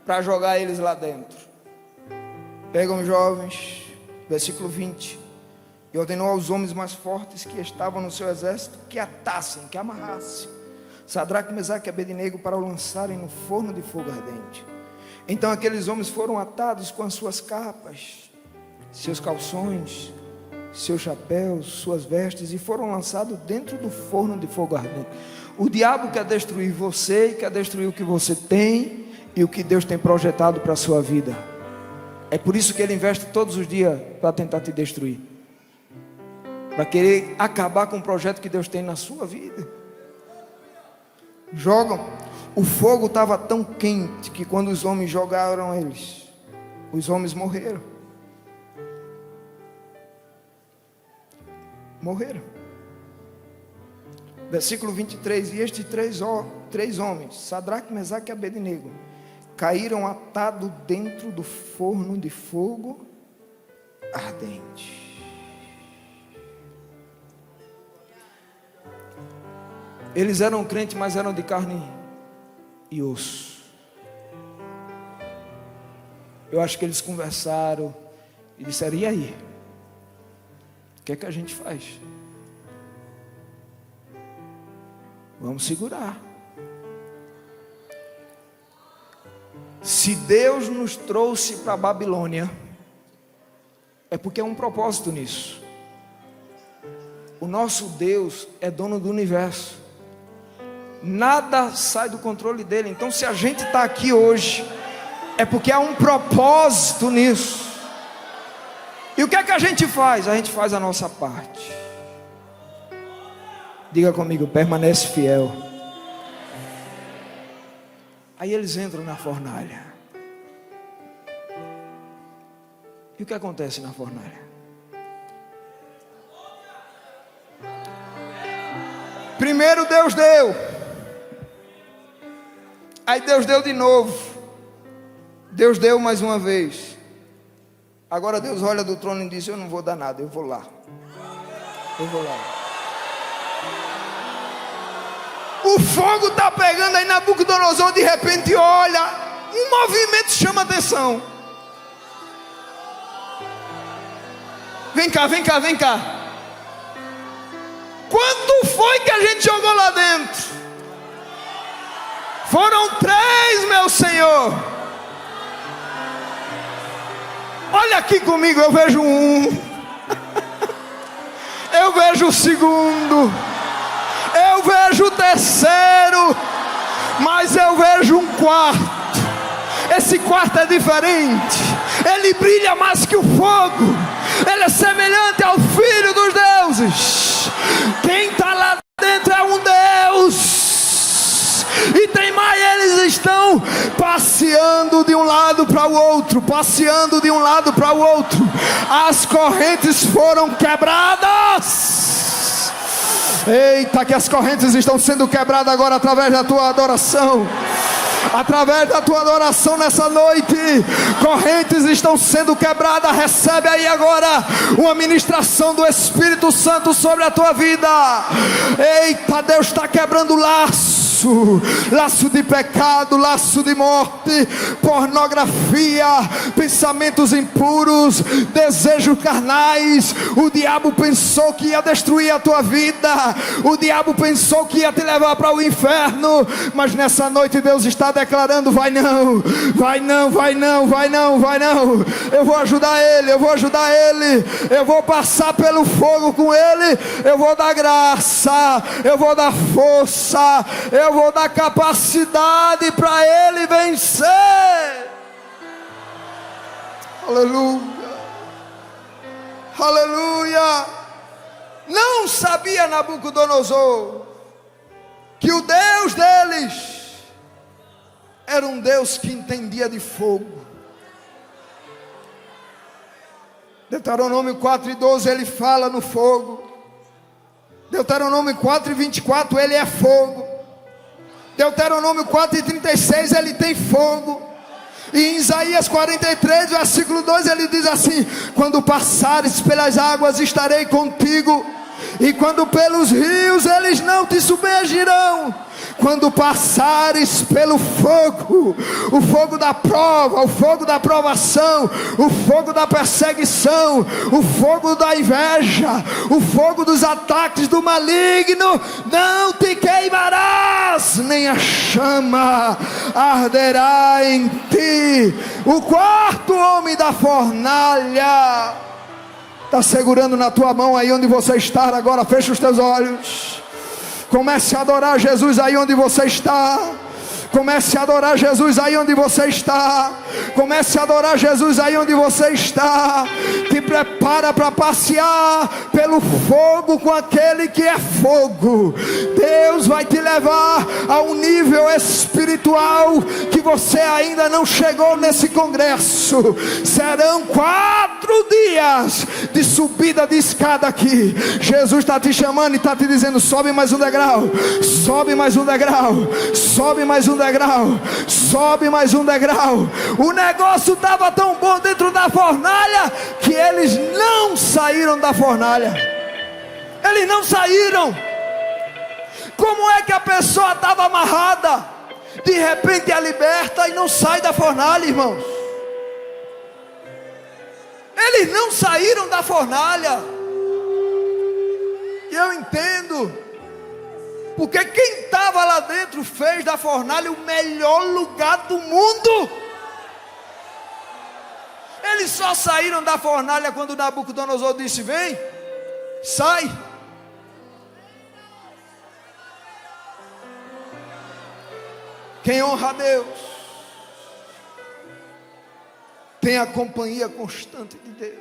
para jogar eles lá dentro. Pegam os jovens, versículo 20. E ordenou aos homens mais fortes que estavam no seu exército que atassem, que amarrassem Sadraque, Mesaque e Abednego para o lançarem no forno de fogo ardente. Então aqueles homens foram atados com as suas capas, seus calções, seus chapéus, suas vestes, e foram lançados dentro do forno de fogo ardente. O diabo quer destruir você, e quer destruir o que você tem e o que Deus tem projetado para a sua vida. É por isso que ele investe todos os dias para tentar te destruir, para querer acabar com o projeto que Deus tem na sua vida. Jogam. O fogo estava tão quente que quando os homens jogaram eles, os homens morreram. Morreram. Versículo 23. E estes três homens, Sadraque, Mesaque e Abednego, caíram atados dentro do forno de fogo ardente. Eles eram crentes, mas eram de carne e osso. Eu acho que eles conversaram e disseram: e aí? O que é que a gente faz? Vamos segurar. Se Deus nos trouxe para a Babilônia, é porque há um propósito nisso. O nosso Deus é dono do universo. Nada sai do controle dele. Então se a gente está aqui hoje, é porque há um propósito nisso. E o que é que a gente faz? A gente faz a nossa parte. Diga comigo: permanece fiel. Aí eles entram na fornalha. E o que acontece na fornalha? Primeiro Deus deu, aí Deus deu de novo, Deus deu mais uma vez. Agora Deus olha do trono e diz: eu não vou dar nada, eu vou lá. Eu vou lá. O fogo está pegando aí. Nabucodonosor de repente olha, um movimento chama atenção. Vem cá, vem cá, vem cá. Quanto foi que a gente jogou lá dentro? Foram 3, meu Senhor. Olha aqui comigo, eu vejo um. Eu vejo o segundo. Eu vejo o terceiro. Mas eu vejo um quarto. Esse quarto é diferente. Ele brilha mais que o fogo. Ele é semelhante ao Filho dos deuses. Quem está lá dentro é um Deus. E tem mais, eles estão passeando de um lado para o outro. Passeando de um lado para o outro. As correntes foram quebradas. Eita, que as correntes estão sendo quebradas agora através da tua adoração. Através da tua adoração nessa noite, correntes estão sendo quebradas. Recebe aí agora uma ministração do Espírito Santo sobre a tua vida. Eita, Deus está quebrando laços. Laço de pecado, laço de morte, pornografia, pensamentos impuros, desejos carnais. O diabo pensou que ia destruir a tua vida. O diabo pensou que ia te levar para o inferno. Mas nessa noite Deus está declarando: vai não, vai não, vai não, vai não, vai não. Eu vou ajudar ele, eu vou ajudar ele. Eu vou passar pelo fogo com ele. Eu vou dar graça, eu vou dar força, eu vou dar capacidade para ele vencer. Aleluia, aleluia. Não sabia Nabucodonosor que o Deus deles era um Deus que entendia de fogo. Deuteronômio 4:12 ele fala no fogo. Deuteronômio 4:24 ele é fogo. Deuteronômio 4:36 ele tem fogo. E em Isaías 43 versículo 2 ele diz assim: quando passares pelas águas estarei contigo, e quando pelos rios eles não te submergirão. quando passares pelo fogo, o fogo da prova, o fogo da provação, o fogo da perseguição, o fogo da inveja, o fogo dos ataques do maligno, não te queimarás, nem a chama arderá em ti. O quarto homem da fornalha está segurando na tua mão aí onde você está agora. Fecha os teus olhos, comece a adorar Jesus aí onde você está. Comece a adorar Jesus aí onde você está. Comece a adorar Jesus aí onde você está. Te prepara para passear pelo fogo com aquele que é fogo. Deus vai te levar a um nível espiritual que você ainda não chegou nesse congresso. Serão 4 dias de subida de escada aqui. Jesus está te chamando e está te dizendo: sobe mais um degrau, sobe mais um degrau, sobe mais um degrau, sobe mais um degrau. O negócio estava tão bom dentro da fornalha que eles não saíram da fornalha. Eles não saíram. Como é que a pessoa estava amarrada, de repente é liberta e não sai da fornalha, irmãos? Eles não saíram da fornalha. E eu entendo, porque quem estava lá dentro fez da fornalha o melhor lugar do mundo. Eles só saíram da fornalha quando Nabucodonosor disse: vem, sai. Quem honra a Deus tem a companhia constante de Deus.